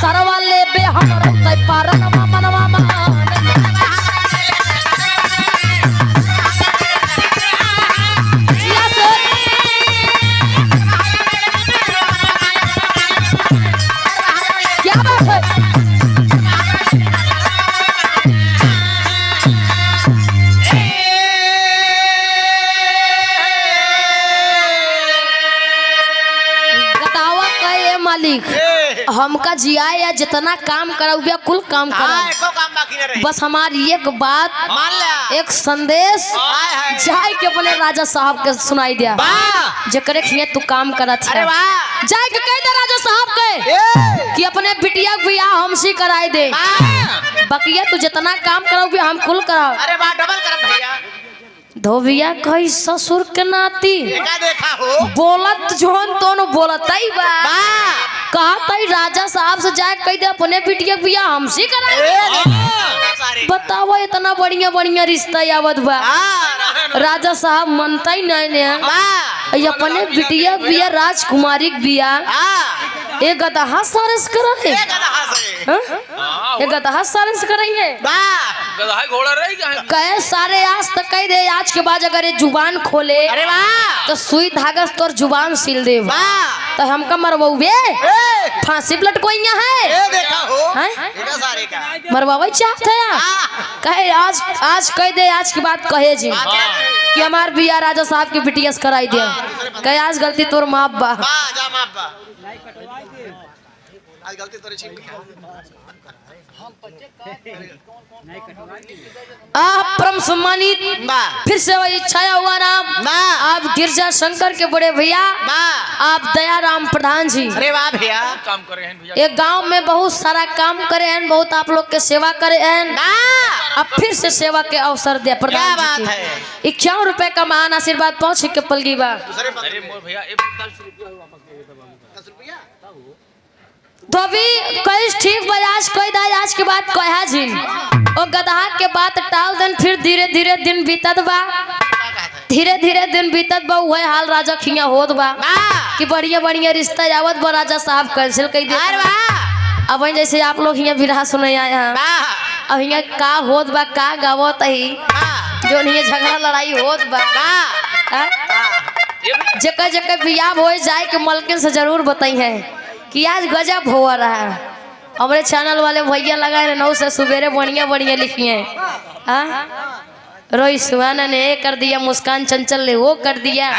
सरवा ले बे हमरा तै पारनवा मनवा क्या बात है मालिक हमका जिया या जितना काम कराऊ कुल काम करा काम बाकी न रही बस हमारी एक बात मान लिया एक संदेश हाय जाए के अपने राजा साहब के सुनाई दिया वाह जकरे खिए तू काम करा था अरे वाह जाए के कह दे राजा साहब के कि अपने बिटिया के बियाह हमसे कराई दे बकिया तू जितना काम कराऊ हम कुल कराओ अरे वाह डबल कर भैया धोबिया कही ससुर के नाती क्या देखा हो बोलत जोन तो बोलत ही बा वाह कहा राजा साहब से जाए कह दे अपने बिटिया बिया हमसे कराए बताओ इतना बढ़िया बढ़िया रिश्ता आवत बा राजा साहब मनता ही नहीं ने अपने बिटिया बिया राजकुमारी बिया एक गदहा सारे से कराए एक गदहा सारे से कराएंगे गधा घोड़ा रही कहे सारे आज तक कह दे आज के बाद अगर ये जुबान खोले अरे वाह तो सुई धागा तोर जुबान सिल दे तो हमका मरबे फांसी लटकोइया है देखा हो हैं? सारे का मरवावे चाहते हैं कहे आज कह दे आज की बात कहे जी कि हमार बिया राजा साहब की बिटिया से कराई दे कहे आज गलती तोर माप बा जा माफ बा आज गलती तोरे छी परम सम्मानित फिर से वही छाया हुआ नाम आप गिरजा शंकर के बड़े भैया आप दयाराम प्रधान जी अरे वाह भैया काम कर रहे हैं भैया एक गांव में बहुत सारा काम करे हैं बहुत आप लोग के सेवा करे हैं अब फिर से सेवा के अवसर दिया प्रधान क्या जी बात की 51 रुपए का महान आशीर्वाद पहुंच के पलगी बा अरे मोर भैया 10 रुपया धोबी कहीं ठीक बजाज कोई दाई आज के बाद कहा जिन और गदहा के बात टाल देन फिर धीरे धीरे दिन बीतत बा धीरे धीरे दिन बीतत बा वही हाल राजा खिया होत बा कि बढ़िया बढ़िया रिश्ता आवत बा राजा साहब कैंसिल कर दे अब जैसे आप लोग यहाँ विराह सुने आए हैं अब यहाँ का होत बा का गावत ही जो नहीं झगड़ा लड़ाई होत बा जगह जगह बियाह हो जाए के मलकिन से जरूर बताई है कि आज गजब हो रहा है हमारे चैनल वाले भैया लगाए 9 से सवेरे बढ़िया बढ़िया लिखी हैं रोहित सुहाना ने ये कर दिया मुस्कान चंचल ने वो कर दिया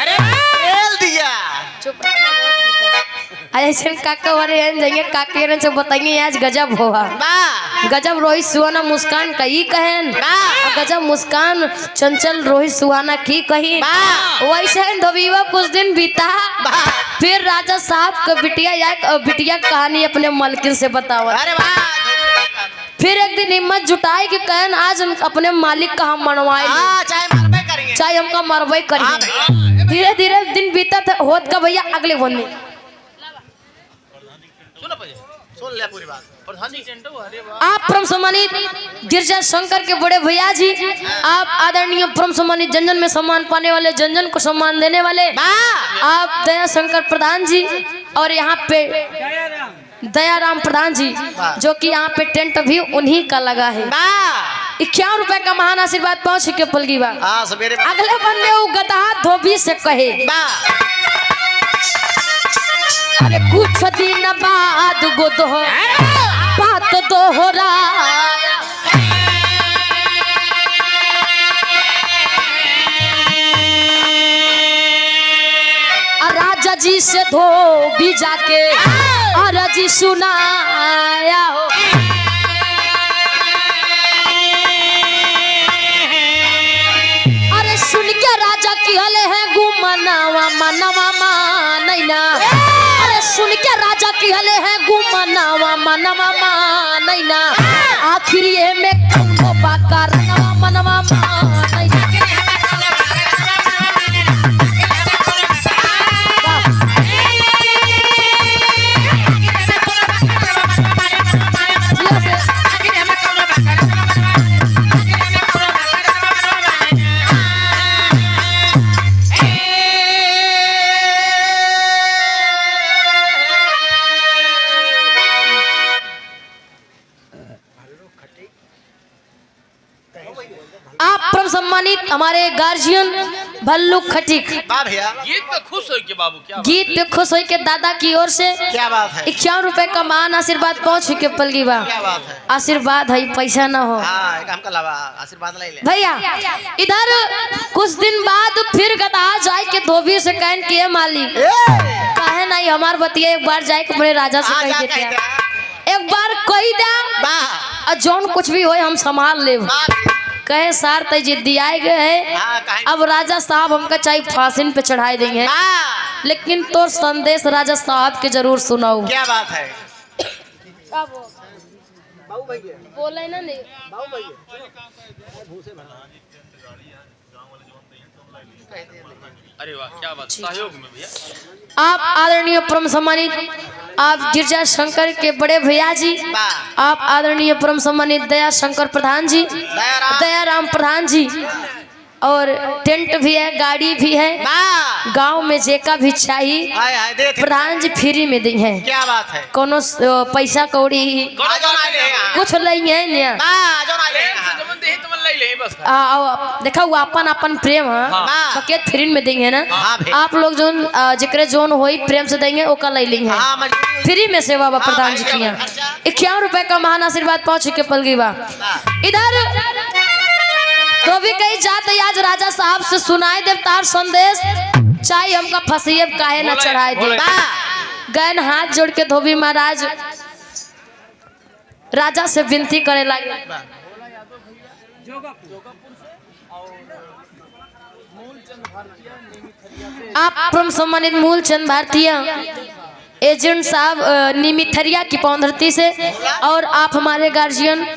चुप ऐसे काका वाले जाएंगे काके से बताएंगे आज गजब होगा गजब रोहित सुहाना मुस्कान कही कहन गजब मुस्कान चंचल रोहित सुहाना की कही वैसे धोबीवा कुछ दिन बीता फिर राजा साहब का बिटिया कहानी अपने मलकिन से बतावा फिर एक दिन हिम्मत जुटाई कि कहन आज हम अपने मालिक का हम मनवाए चाहे हमका मरबई करिए धीरे धीरे दिन बीता था होत का भैया अगले बंदे सुन ले पूरी बात प्रधान जी टेंटो अरे वाह आप परम सम्मानित गिरजा शंकर के बड़े भैया जी आप आदरणीय परम सम्मानित जनजन में सम्मान पाने वाले जनजन को सम्मान देने वाले आप दया शंकर प्रधान जी और यहाँ पे दयाराम प्रधान जी जो कि यहाँ पे टेंट भी उन्हीं का लगा है 51 रुपए का महान आशीर्वाद पहुंच के पलगी बा अगले बंदे वो गदहा धोबी से कहे अरे कुछ दिन बाद गोदो बात दोहरा राजा जी से धोबी जाके अरजी सुनाया हो क्या राजा की हले है गुमनावा मनवा मानैना आखिर ये में कौनो बाका रंगवा मनवा मानैना आप परम सम्मानित हमारे गार्जियन भल्लू खटीक वाह भैया, गीत पे खुश हो के बाबू क्या गीत पे खुश हो के दादा की ओर से क्या बात है, 51 रुपए का मान आशीर्वाद पहुंच के पलगी बा। क्या बात है। आशीर्वाद है पैसा ना हो हाँ, एक हमका लवा आशीर्वाद ले ले। भैया। इधर कुछ दिन बाद फिर गदा जाए के धोबी से कहन के मालिक काहे नहीं हमार बतिया एक बार जाए के अपने राजा से कह देते हैं। एक बार कही दे वाह, और जौन कुछ भी होए हम संभाल ले कहे सार तय जिद्दी आए गए है। हाँ, अब राजा साहब हमका चाहे फांसी पे चढ़ाए देंगे, वाह, लेकिन तो संदेश राजा साहब के जरूर सुनाओ। क्या बात है। बोले ना नहीं अरे वाह क्या बात, सहयोग में भैया। आप आदरणीय परम सम्मानित आप गिरजा शंकर के बड़े भैया जी, वाह, आप आदरणीय परम सम्मानित दया शंकर प्रधान जी, दयाराम प्रधान जी, और टेंट भी है, गाड़ी भी है, वाह, गांव में जेका भी चाहिए हाय हाय दे थे। प्रधान जी फ्री में दी है। क्या बात है। कोनो पैसा कौड़ी आ जाओ ना ले यहाँ। कुछ नहीं है निया। वाह, आ जाओ ना ले यहाँ। जमन दे तुम ले ले बस। देखा वो अपन अपन प्रेम है हाँ। बकेट फ्री में देंगे ना। हाँ भाई। आप लोग जोन जिक्र जोन होई प्रेम से देंगे ओका ले लेंगे हाँ, मजबूरी। फ्री में सेवा बा प्रधान जी भाई, किया। अच्छा। 51 रुपए का महान आशीर्वाद पहुंच के पलगी बा। इधर तो भी कहीं जाते आज राजा साहब से सुनाई देव तार संदेश चाहे हमका फसीब काहे ना चढ़ाए दे। गैन हाथ जोड़ के धोबी महाराज राजा से विनती करे लगे। आप परम सम्मानित मूलचंद भारतीय एजेंट साहब निमिथरिया की पौंधरती से, और आप हमारे गार्जियन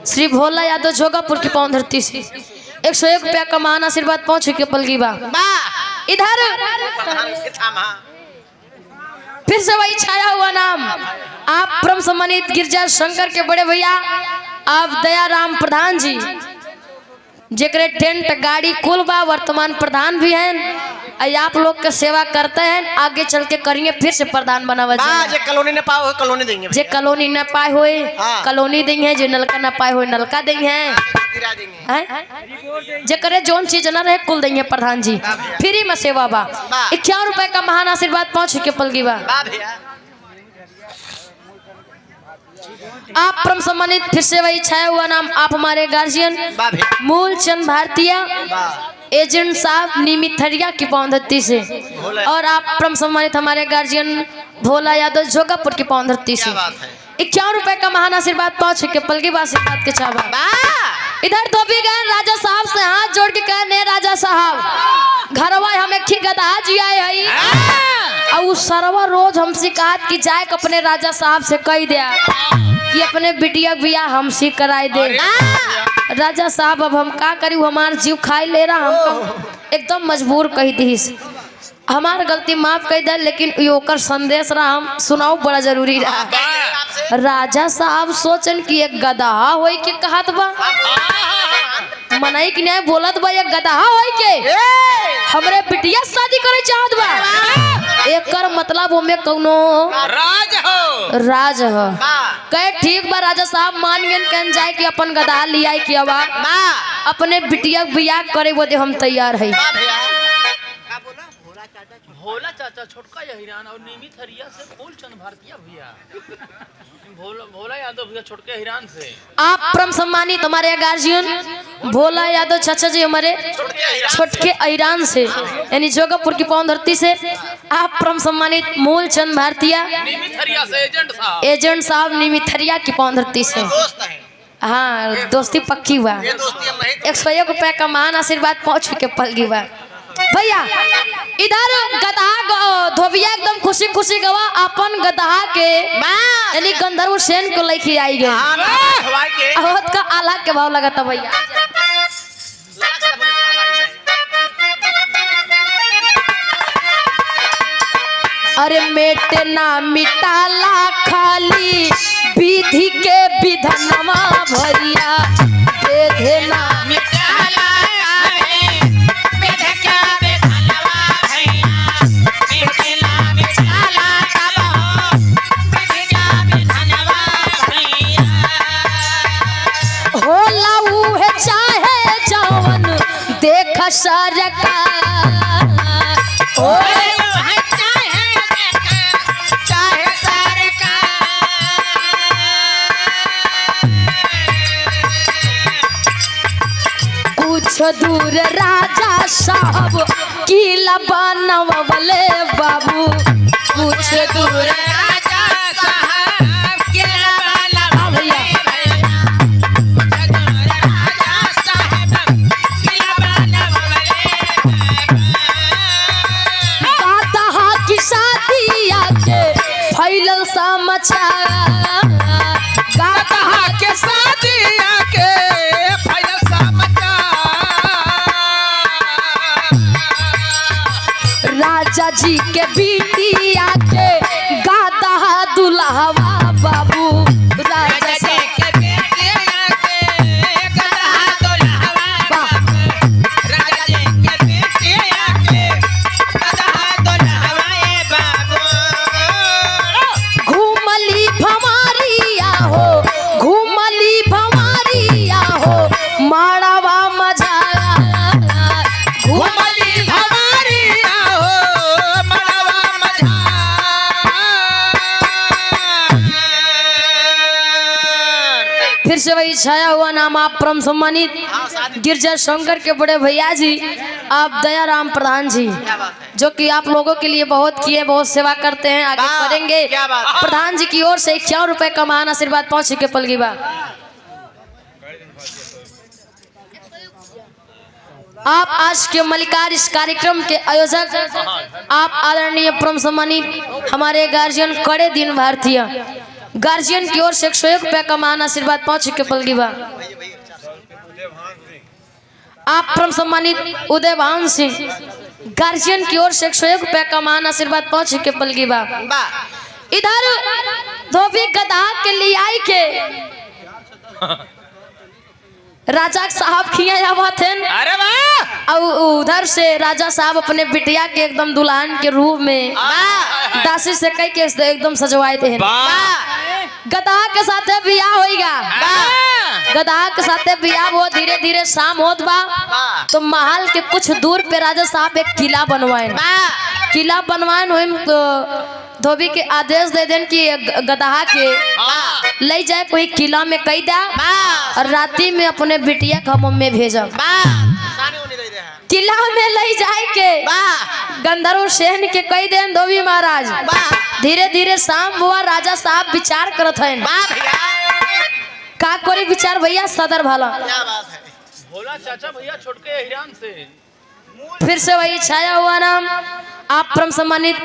श्री भोला यादव जोगापुर की पौंधरती से 101 रुपया का मान आशीर्वाद पहुंच के पलगी बा। इधर फिर से वही छाया हुआ नाम आप परम सम्मानित गिरजा शंकर के बड़े भैया आप दयाराम प्रधान जी, जेकरे टेंट गाड़ी कुल बा, वर्तमान प्रधान भी हैं। आप लोग का सेवा करते हैं, आगे चल के करेंगे फिर से प्रधान बनावा जे कॉलोनी ने पाओ कॉलोनी देंगे। जे कॉलोनी न पाए हुए हाँ। कॉलोनी देंगे, जो नलका न पाए हुए नलका देंगे गिरा देंगे। हैं। जे करे जोन चीज न रहे कुल देंगे प्रधान जी, फ्री में सेवा बा। 51 रुपए का महान आशीर्वाद पहुंच के पलगी बा। वाह भैया, आप परम सम्मानित फिर से वही छाया हुआ नाम आप हमारे गार्जियन वाह भैया, मूलचंद भारतीय एजेंट साहब निमिथरिया की पौंधरती से, और आप परम सम्मानित हमारे गार्जियन भोला यादव जोगापुर की पौंधरती से क्या बात है। 51 रुपए का महान आशीर्वाद पहुंच के पलगी बा आशीर्वाद के चावा। इधर तो भी गए राजा साहब से हाथ जोड़ के कहे ने राजा साहब घरवा हम एक गधा जी आए हई, और उस सरवा रोज हमसे कहत कि जाए के अपने राजा साहब से कह दिया कि अपने बिटिया बिया हमसे कराए दे। राजा साहब अब हम का करी, हमार जीव खाई ले रहा, हमको एकदम मजबूर कही दी। हमार गलती माफ कर दे, लेकिन योकर संदेश रहा हम सुनाओ बड़ा जरूरी रहा। राजा साहब सोचन कि एक गधा होई के कहत बा मनाई कि नहीं बोलत बा एक गधा होई के हमरे बिटिया शादी करे चाहत बा। एकर मतलब ओमे कौनो राज हो। कहे ठीक बा राजा साहब मान गए कन जाए कि अपन गधा लिया कि अब अपने बिटिया बियाह करे वो दे हम तैयार है। भोला चाचा छोटका हिरान और निमित हरिया से फूलचंद भारतीय भैया भोला यादव भैया छोटके हिरान से। आप परम सम्मानित हमारे गार्जियन भोला यादव चाचा जी हमारे छोटके ईरान से यानी जोगापुर की पौंधरती से, आप परम सम्मानित मूलचंद भारतीय निमिथरिया से एजेंट साहब निमिथरिया की पौंधरती से। हाँ दोस्ती पक्की हुआ। 101 रुपए का महान आशीर्वाद पहुंच के पलगी बा। भैया इधर गदहा धोबिया एकदम खुशी खुशी गवा अपन गदहा के यानी गंधर्व सेन को लेके आई गए हाँ ना हवाई के अहोत का आला के भाव लगाता भैया अरे मेटे ना मिटाला खाली विधि के विधनमा भैया दे देना मिटाला है बेटे क्या बेधनवा भैया मिटाला मिटाला तब हो बेटे क्या बेधनवा भैया होला उहे चाहे जवन देख सरकार ओए है चाहे देखा चाहे सरकार कुछ दूर राजा साहब किला बनवले बाबू कुछ दूर राजा साहब किला बनवले भैया राजा साहब किला बनवले गाता की शादिया के फैलल समाचार गाता के शादिया के फैल समाचार राजा जी के बिटिया के गाता दुल्हवा बाबू राजा जी के बेटिया के गधा दुल्हवा बाबू राजा जी के बेटिया के गधा दुल्हवा बाबू घूमली भवारिया हो माड़वा मजा घुमली भवारिया हो मड़वा मझार फिर से वही छाया हुआ नाम आप परम सम्मानित गिरजा शंकर के बड़े भैया जी आप दयाराम प्रधान जी जो कि आप लोगों के लिए बहुत किए बहुत सेवा करते हैं आगे वाह, करेंगे क्या बात है। प्रधान जी की ओर से 51 रुपए का महान आशीर्वाद पहुंच के पलगी बा आप आज के मलिकार इस कार्यक्रम के आयोजक आप आदरणीय परम सम्मानित हमारे गार्जियन कड़े दिन भारतीय गार्जियन की ओर से 101 रुपए का महान आशीर्वाद पहुंच के पलगी बा आप परम सम्मानित उदय भान सिंह गार्जियन की ओर से 101 रुपए का महान आशीर्वाद पहुंच के पलगी बा इधर धोबी गधा के लिए आई के राजा साहब खिया थे अरे वाह और उधर से राजा साहब अपने बिटिया के एकदम दुल्हन के रूप में दासी से कई के एकदम सजवाए थे गधा के साथे बियाह होइगा गधा के साथे बियाह वो धीरे धीरे शाम होत बा तो महल के कुछ दूर पे राजा साहब एक किला बनवाए किला बनवाए तो धोबी के आदेश दे देन कि गधा के ले जाए कोई किला में कई दा और राती में अपने बिटिया खम में भेजब किला में ले जाए के गंधर्व सेन के कई देन धोबी महाराज धीरे धीरे शाम हुआ राजा साहब विचार करत हैं का करी विचार भैया सदर भाला भोला चाचा भैया छोटके हिरान से फिर से वही छाया हुआ नाम आप परम सम्मानित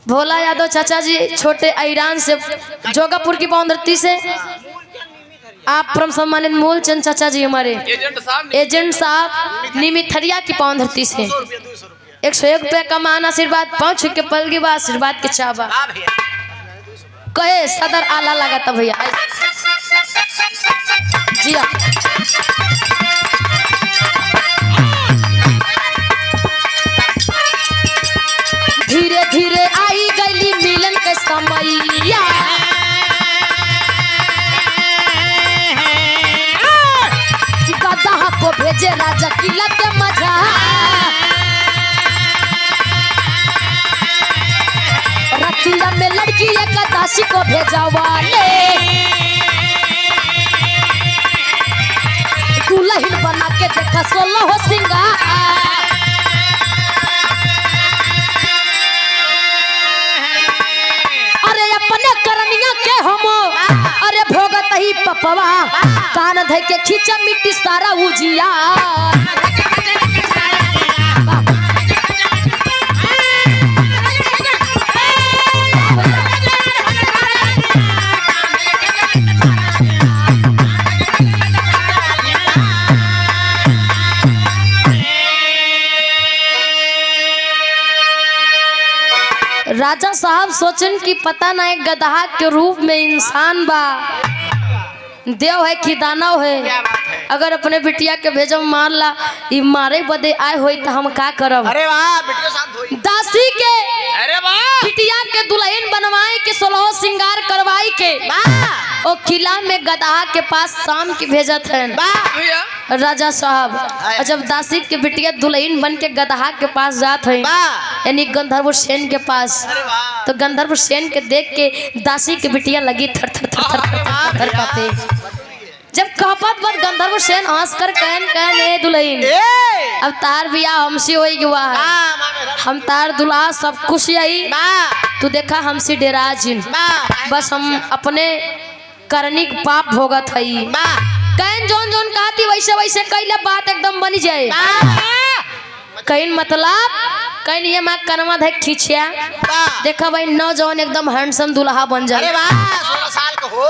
भोला यादव चाचा जी छोटे ईरान से जोगापुर की पावनधरती से आप परम सम्मानित मूलचंद चाचा जी हमारे एजेंट साहब निमिथरिया की पावनधरती से 101 रुपए का महान आशीर्वाद पहुंच के पलगी बा आशीर्वाद के चाबा कहे सदर आला लगा था भैया जी हाँ धीरे धीरे आई गली मिलन के समैया गधा को भेजे राजा किला के मजा रतिया में लड़की एक दासी को भेजा वाले दुल्हन बना के देखा 16 हो सिंगार अपने करनिया के हम अरे भोगत ही पपवा कान धै के खींचा मिट्टी सारा उजिया राजा साहब सोचन कि पता ना एक गदहा के रूप में इंसान बा, देव है कि दानव है। क्या बात है। अगर अपने बिटिया के भेजम मार ला, ई मारे बदे आए होई तो हम का करब। अरे वाह बिटिया साहब धोई। दासी के अरे वाह बिटिया के दुल्हन बनवाई के 16 श्रृंगार करवाई के वाह ओ किला में गदहा के पास शाम की भेजत है वाह भैया राजा साहब। और जब दासी के बिटिया दुल्हन बन के गदहा के पास जात है वाह। यानी गंधर्व सेन के पास, अरे वाह। तो गंधर्व सेन के देख के दासी की बिटिया लगी थर थर थर थर थर थर थर कांपे। जब कहपत बद गंधर्व सेन हंस कर कहन कहन ए दुल्हन ए अब तार बियाह हमसे होई हुआ है, वाह माँ मेरा हम तार दुल्हा सब खुश यही वाह तू देखा हमसे डेरा जिन वाह बस हम अपने करनी के पाप भोगत हई। वाह कहन जोन जोन कहती वैसे वैसे कैले बात एकदम बनी जाए। कहन मतलब कहन ये मैं कनमा धक खींचिया वाह। देखा भाई नौजवान एकदम हैंडसम दुल्हा बन अरे जाए। वाह 16 साल का हो।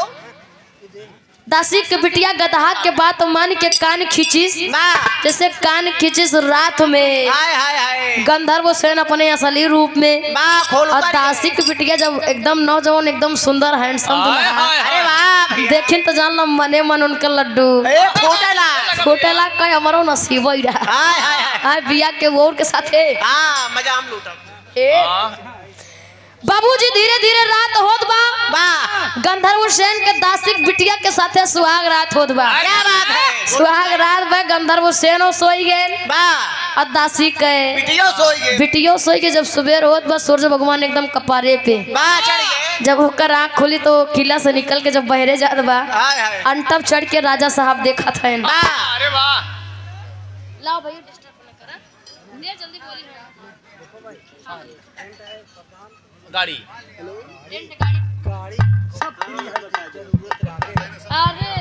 दासी के बिटिया गदहा के बात मान के कान खींचिस, वाह जैसे कान खींचिस रात में हाय हाय हाय गंधर्व सेन अपने असली रूप में। वाह खोल और उतार दासी की बिटिया जब एकदम नौजवान एकदम सुंदर हैंडसम दुल्हा अरे वाह भैया। देखिन तो जान लो मने मन उनका लड्डू ए फूटेला छोटेला का हमारो नसीब ही रहा। हाय हाय हाय हाय बिया के वोर के साथे हाँ मजा हम लूटब। ए बाबूजी धीरे धीरे रात होत बा, वाह गंधर्व सेन के दासिक बिटिया के साथे सुहाग रात होत बा। क्या बात है। सुहाग रात में गंधर्व सेनो सोई गए वाह और दासी के बिटिया सोई गई। बिटियो सोई के जब सुबह होत बा सूरज भगवान एकदम कपारे पे वाह चढ़ गए। जब होकर आँख खुली तो किला से निकल के जब बहरे जात बा हाय हाय अंटप चढ़ के राजा साहब देखा था। वाह अरे वाह लाओ भैया डिस्टर्ब ना करा ले जल्दी बोली गाड़ी रेंट गाड़ी सब फ्री अरे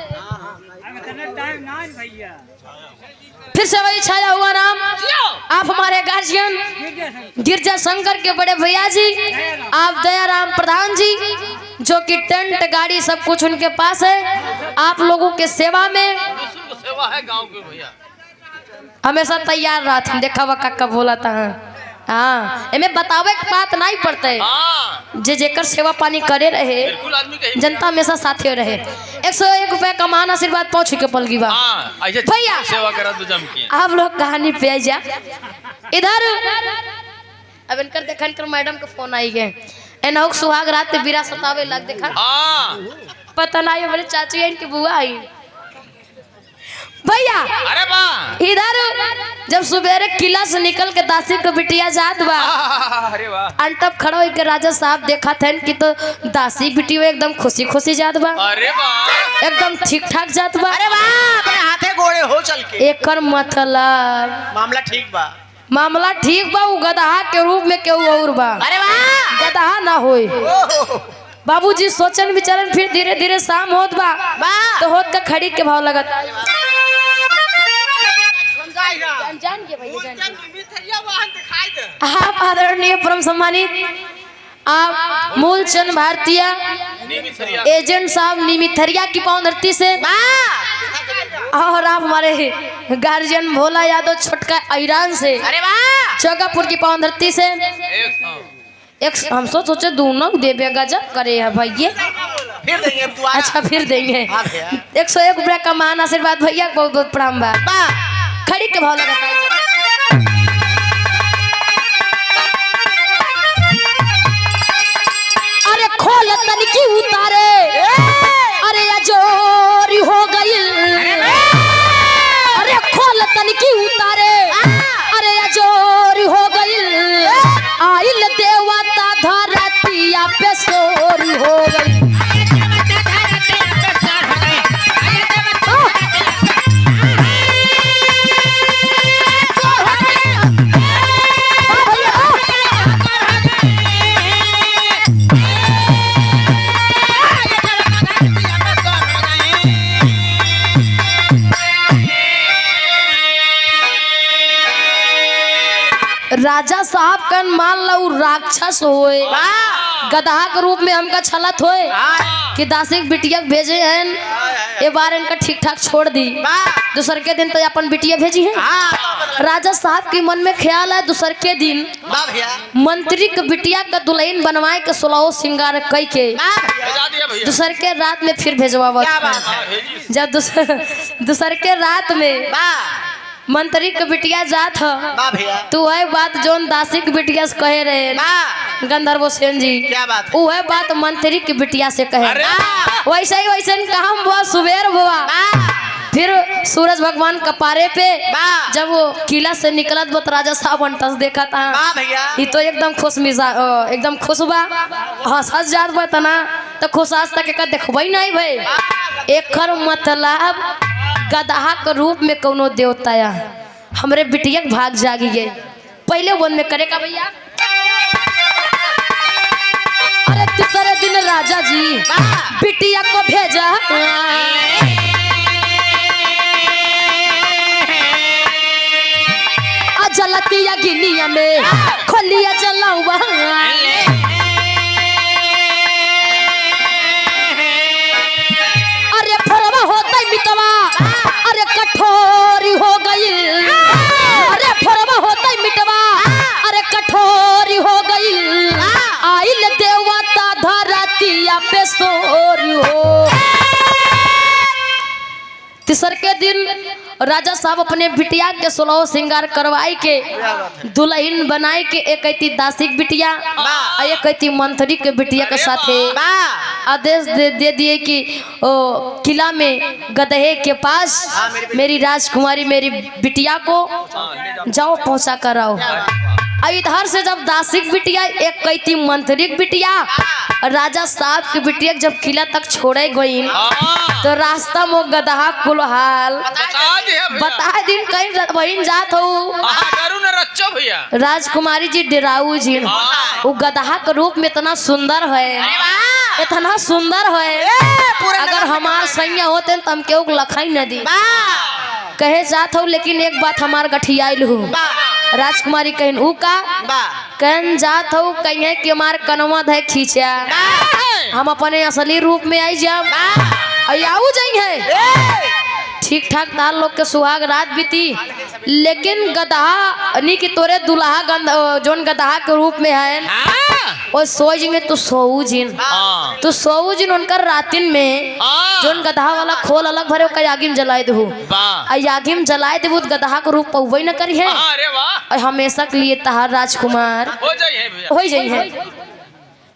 फिर से वही छाया हुआ नाम आप हमारे गार्जियन गिरजा शंकर के बड़े भैया जी आप दयाराम प्रधान जी जो कि टेंट गाड़ी सब कुछ उनके पास है आप लोगों के सेवा में निःशुल्क सेवा है गांव के भैया। हमेशा तैयार रहते देखा हुआ काका बोला था। हाँ एमे बतावे के बात नहीं पड़ते हाँ जे जेकर सेवा पानी करे रहे बिल्कुल आदमी कहीं जनता हमेशा साथे रहे। 101 रुपए का मान आशीर्वाद पहुंच के पलगी बा हाँ ऐसे भैया। सेवा करा तो जम की आप लोग कहानी पे आ जा इधर अब इनकर देखा इनकर मैडम का फोन आई गए एनहुक सुहाग रात पे बीरा सतावे लग देखा हाँ पता नहीं बोले चाची है इनकी बुआ आई भैया। अरे वाह इधर जब सुबेरे किला से निकल के दासी को बिटिया जात बा अरे वाह अंटप खड़ा होकर राजा साहब देखा थे कि तो दासी बिटिया एकदम खुशी खुशी जात बा अरे वाह एकदम ठीक ठाक जात बा। अरे वाह अपने हाथे गोड़े हो चल के एकर मतलब मामला ठीक बा। मामला ठीक बा उ गदहा के रूप में केहू और बा अरे वाह गदहा ना होई। ओहो बाबूजी सोचन विचारन फिर धीरे धीरे शाम होत बा वाह तो होत का खड़ी के भाव लगत जान के भैया आप आदरणीय परम सम्मानित आप मूलचंद भारतीय नियमित सरिया एजेंट साहब निमिथरिया की पावन धरती से और आप हमारे गार्जियन भोला यादव छोटका ईरान से अरे वाह चौकापुर की पावन धरती से एक हम सोचे दोनों देवे गजब करे है भैया। फिर देंगे अब दुआ। अच्छा फिर देंगे हाँ भैया। 101 रुपया का मान आशीर्वाद भैया बहुत बहुत प्रणाम बा। वाह खड़ी के भाव लगा अरे खोल तनकी उतारे अरे अजोरी हो गई अरे खोल तनकी उतारे अरे अजोरी हो गई आइल देवता धरतिया पे सोरी हो गई। राजा साहब कन मान लो राक्षस होए गदहा के रूप में हमका छलत होए कि दासिक बिटिया भेजे हैं ये बार इनका ठीक ठाक छोड़ दी दूसर के दिन तो अपन बिटिया भेजी है राजा साहब के मन में ख्याल है दूसर के दिन वाह भैया मंत्री के बिटिया का दुल्हन बनवाए के 16 श्रृंगार कई के भेजा दिया भैया दूसर के रात में फिर भेजवा क्या बात है जब दूसर के रात में वाह मंत्री के बिटिया जात ह वाह भैया तू है बात जोन दासी के बिटिया से कहे रहे वाह गंधर्व सेन जी क्या बात है वो है बात मंत्री की बिटिया से कहे वैसे ही वैसे काम हुआ सुबेर हुआ फिर सूरज भगवान कपारे पे वाह। जब वो किला से निकलत बत राजा साहब अंटस देखा था वाह भैया ये तो एकदम खुश मिजाज एकदम खुश बा हंस जात बा तना तो खुश आज तक एक देखबई नहीं भाई एकर मतलब गदहा के रूप में कोनो देवता या हमरे बिटिया के भाग जागी गए पहले वन में करे का भैया अरे तीसरे दिन राजा जी बिटिया को भेजा जलतिया गिनिया में खोलिया जलावा अरे फरवा होता मितवा अरे कठोरी हो गई अरे फरवा होता मितवा अरे कठोरी हो गई आइल देवता धरतिया पे सोरी हो तीसर के दिन राजा साहब अपने बिटिया के 16 श्रृंगार करवाई के दुल्हन बनाए के एक ऐती दासी के बिटिया और एक ऐती मंत्री के बिटिया के साथे आदेश दे दिए कि किला में गदहे के पास मेरी राजकुमारी मेरी बिटिया को जाओ पहुंचा कर आओ। इधर से जब दासिक बिटिया एक कैती मंत्री बिटिया राजा साहब की बिटिया जब किला तक छोड़े गई तो रास्ता में गदहा कुलहाल बता दिन कहीं वहीं जात हो भैया राजकुमारी जी डेराऊ जी वो गदहा के रूप में इतना सुंदर है इतना सुंदर है अगर हमार सैया होते तो हम केहू लखाई न दी कहे जात हो लेकिन एक बात हमार गठियाइल हूँ राजकुमारी कहन ऊ का कहन जात हो कहीं कि हमार कनवा है खींचा हम अपने असली रूप में आई जाओ आऊ जाएंगे ठीक ठाक तार लोग के सुहाग रात बीती लेकिन गदहा नी की तोरे दुल्हा जोन गदहा के रूप में है वो सोच में तू सोऊ जिन उनकर रातिन में जोन गदहा वाला खोल अलग भरे का यागिम जलाए दू यागिम जलाए दे गदहा के रूप पहुवे न करी है और हमेशा के लिए तहार राजकुमार हो जाइए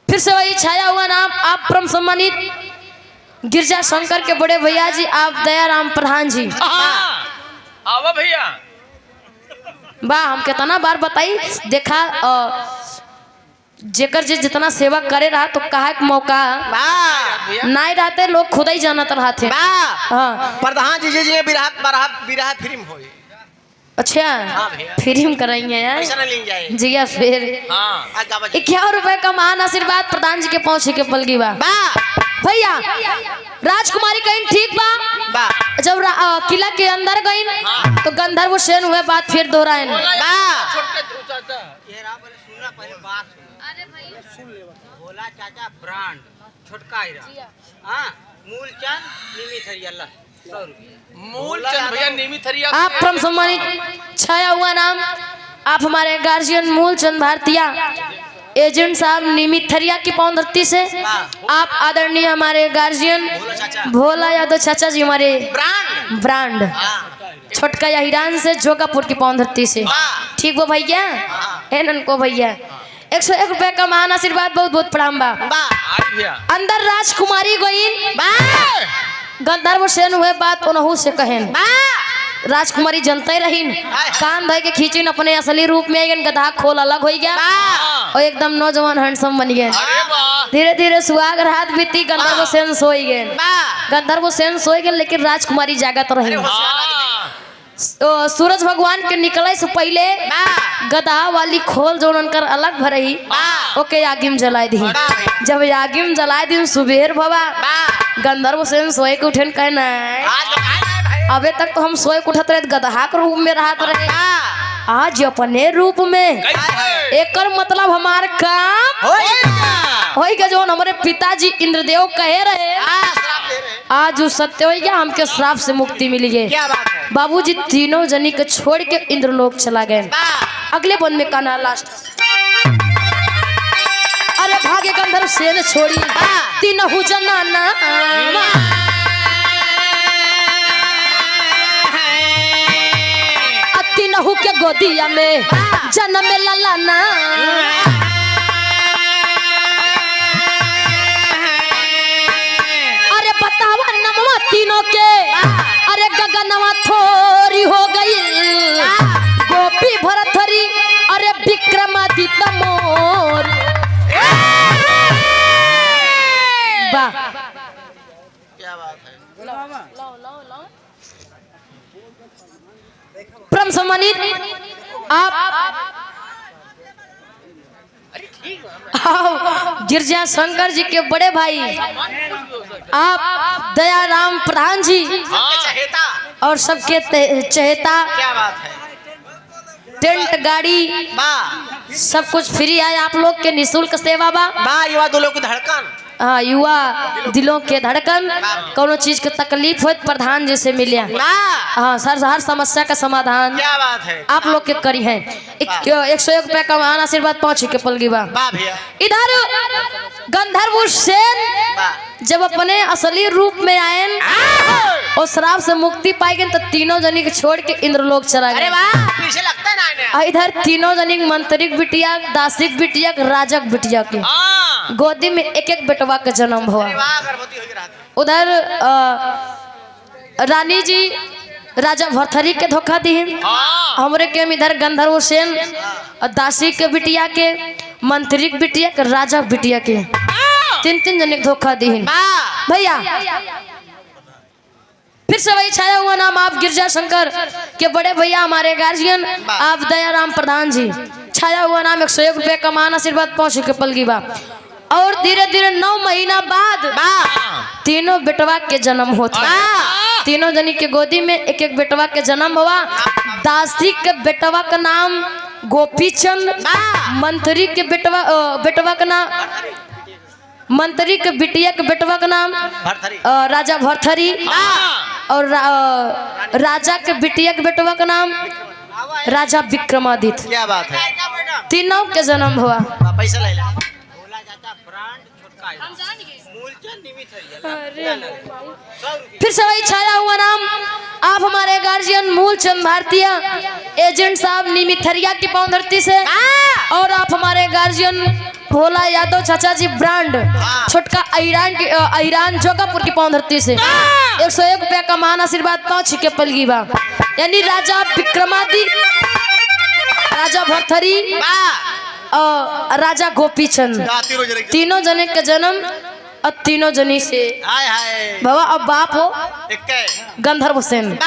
फिर से वही छाया हुआ नाम आप परम सम्मानित गिरजा शंकर के बड़े भैया जी आप दयाराम प्रधान जी आवा भैया बा हम कितना बार बताई देखा जेकर जी जितना सेवा करे रहा तो कहा के मौका नहीं रहते लोग खुद ही जानत रहते हाँ प्रधान जी बिरहा फिल्म हो अच्छा फिल्म कराएंगे यार जी फिर 51 रुपए का महान आशीर्वाद प्रधान जी के पहुंचे के पलगी बा भैया राजकुमारी कहीं ठीक बा जब किला के अंदर गई तो गंधर्व सेन हुए बात फिर दोहराए भोला चाचा ब्रांड छोटका मूलचंद मूलचंद भैया निमित हरिया आप परम सम्मानित छाया हुआ नाम आप हमारे गार्जियन मूलचंद भारतीय एजेंट साहब निमित थरिया की पौंधरती से आप आदरणीय हमारे गार्जियन भोला यादव चाचा जी हमारे ब्रांड छोटका या हिरान से जोगापुर की पौंधरती से ठीक वो भैया एनन को भैया 101 रुपए का महान आशीर्वाद बहुत बहुत प्रणाम बा अंदर राजकुमारी गोइन गंधर्व सेन हुए बात उनहु से कहन राजकुमारी जनते रहीन कान धय के खींचिन अपने असली रूप में आइगन गधा खोल अलग हो गया और एकदम नौजवान हैंडसम बन गए धीरे धीरे सुहाग रात बीती गंधर्व सेन सोई गए गंधर्व सेन सोई गए लेकिन राजकुमारी जागत रही सूरज भगवान के निकले से पहले गधा वाली खोल जो उनकर अलग भरही ओके आगिम जलाए दी जब आगिम जलाए दी सुबेर भवा गंधर्व सेन सोए के उठन कहना अबे तक तो हम सोए के उठत रहे गधा के रूप में रहत रहे आज अपने रूप में एकर मतलब हमार काम होई गया जो हमारे पिताजी इंद्रदेव कहे रहे आज वो सत्य हो गया, हमके श्राप से मुक्ति मिली है। क्या बात है? बाबूजी तीनों जनी को छोड़ के इंद्रलोक चला गए। वाह अगले बंद में काना लास्ट। अरे भागे गंधर्व सेन छोड़ी तीनों जनाना, तीनों के गोदिया में जन्म ललाना। अरे बतावा नमवा तीनों के, अरे गगनवा थोरी हो गई, गोपी भरथरी अरे विक्रमादित्य मोर। वाह क्या बात है? परम सम्मानित आप गिरजा शंकर जी के बड़े भाई आप दयाराम प्रधान जी चहेता। और सबके चहेता। क्या बात है? टेंट गाड़ी वाह सब कुछ फ्री है आप लोग के, निःशुल्क सेवा बा। वाह युवा दिलों की धड़कन। हाँ युवा दिलों के धड़कन, कोनो चीज के तकलीफ हो प्रधान जी से मिले। वाह हाँ सर हर समस्या का समाधान क्या बात है? आप लोग के करी है। 101 रुपया का महान आशीर्वाद पहुंचे के पलगी बा। वाह भैया इधर गंधर्व सेन वाह। जब अपने असली रूप में आए और श्राप से मुक्ति पाई गए तो तीनों जनी के छोड़ के इंद्रलोक चला अरे गए। वाह पीछे लगता है ना इन्हें। इधर तीनों जनी मंत्रिक बिटिया, दासिक बिटिया, राजक बिटिया के हाँ गोदी में एक एक बेटवा का जन्म हुआ। अरे वाह गर्भवती हुई रात। उधर रानी जी राजा भरथरी के धोखा दी, हाँ हमरे के इधर गंधर्व सेन और दासी के बिटिया के, मंत्रिक बिटिया के, राजा बिटिया के, तीन तीन जने के धोखा दी वाह भैया। फिर से वही छाया हुआ नाम आप गिरजा शंकर के बड़े भैया हमारे गार्जियन आप दयाराम प्रधान जी, छाया हुआ नाम 101 रुपये का मान आशीर्वाद पहुंच के पलगी बा। और धीरे धीरे 9 महीना बाद तीनों बेटवा के जन्म होता। तीनों जनी के गोदी में एक एक बेटवा के जन्म हुआ। दासी के बेटवा का नाम गोपीचंद, मंत्री के बेटवा का नाम, मंत्री के बिटिया के बेटवा का नाम भरथरी। राजा भरथरी, और राजा के बिटिया के बेटवा का नाम राजा विक्रमादित्य। क्या बात है? तीनों के जन्म हुआ। पैसा ले ला। फिर से वही छाया हुआ नाम आप हमारे गार्जियन मूलचंद भारतीय एजेंट साहब निमिथरिया की पावधरती से, और आप हमारे गार्जियन भोला यादव चाचा जी ब्रांड छोटका ईरान जोगापुर की पावधरती से 101 रुपया का मान आशीर्वाद पहुंच के पलगी बा। यानी राजा विक्रमादित्य, राजा भरथरी और राजा गोपीचंद तीनों जने के जन्म और तीनों जनी से हाय हाय बाबा अब बाप हो एक गंधर्व सेन।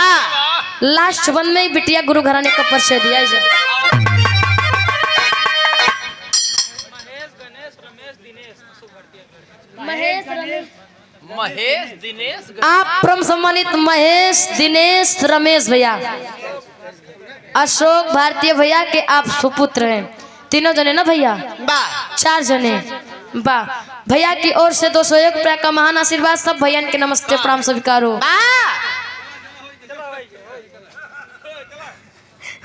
लास्ट वन में ही बिटिया गुरु घराने का परिचय दिया जाए। महेश दिनेश आप परम सम्मानित महेश दिनेश रमेश भैया, अशोक भारतीय भैया के आप सुपुत्र हैं। तीनों जने ना भैया, 4 जने वाह। भैया की ओर से 201 रुपया का महान आशीर्वाद सब भैया के नमस्ते प्रणाम स्वीकार हो।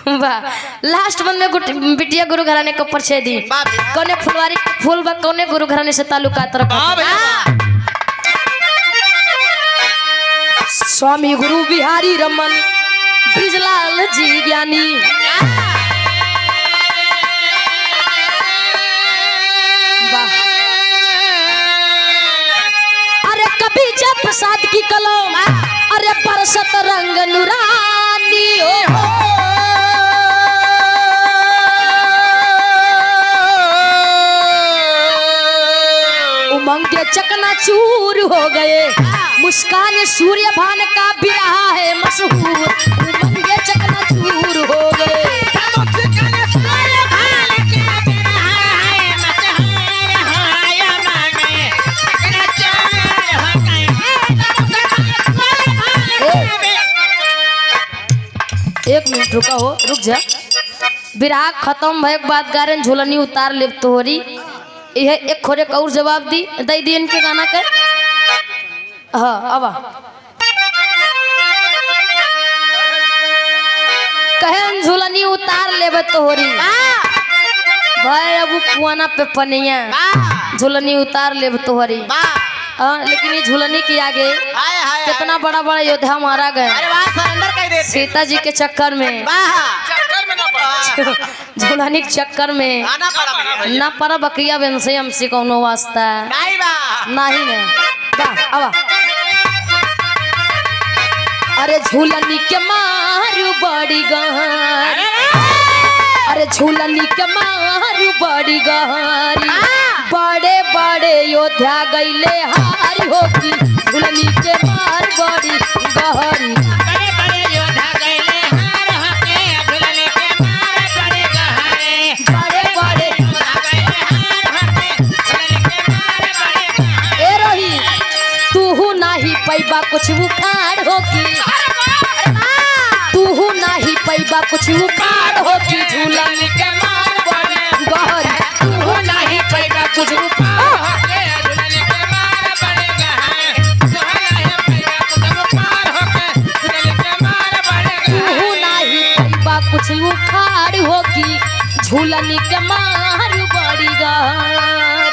वाह। लास्ट मन में बिटिया गुरु घराने को परिचय दी। कौने फुलवारी फूल बा, कौने गुरु घराने से ताल्लुकात रखा। स्वामी गुरु बिहारी रमन ब्रिजलाल जी ज्ञानी, अरे कभी जब प्रसाद की कलम, अरे बरसत रंग नुरानी हो। उमंग के चकनाचूर हो गए, मुस्कान सूर्य भान का भी रहा है मशहूर। उमंग के चकनाचूर हो गए, एक मिनट रुका हो, रुक जा। विराग खत्म भय बात गारन झोलनी उतार ले तोहरी। यह एक खोरे का और जवाब दी दे दी इनके गाना कर। हाँ अब कहे झूलनी उतार लेबे तोहरी भाई अब कुआना पे पनिया झूलनी उतार लेबे तोहरी लेकिन ये झूलनी के आगे कितना बड़ा बड़ा योद्धा मारा गए सीता जी के चक्कर में झूलनी के चक्कर में ना पड़ा बकरिया बन से हमसे कौनो वास्ता नहीं ने अब अरे झूलनी के मारू बड़ी गहरी अरे झूलनी के मारू बड़ी गहरी बड़े बड़े योद्धा गईले हारी होगी झूलनी के मार बड़ी गहरी बड़े बड़े योद्धा गईले हार होके झूलनी के मार बड़े गहरे बड़े बड़े योद्धा गईले हार होके झूलनी के मार बड़े गहरे ए रही तू नाही पैबा कुछ उखाड़ होगी तू नाही पैबा कुछ उखाड़ होगी झूलनी के मार बड़ी गहरी तू नाही पैबा कुछ उखाड़ होके झूलनी के मार बड़े गहरे झूलनी पैदा कुछ पार होके झूलनी के मार बड़े तू गहरे नाही पैबा कुछ उखाड़ होगी झूलनी के मार बड़ी गहरी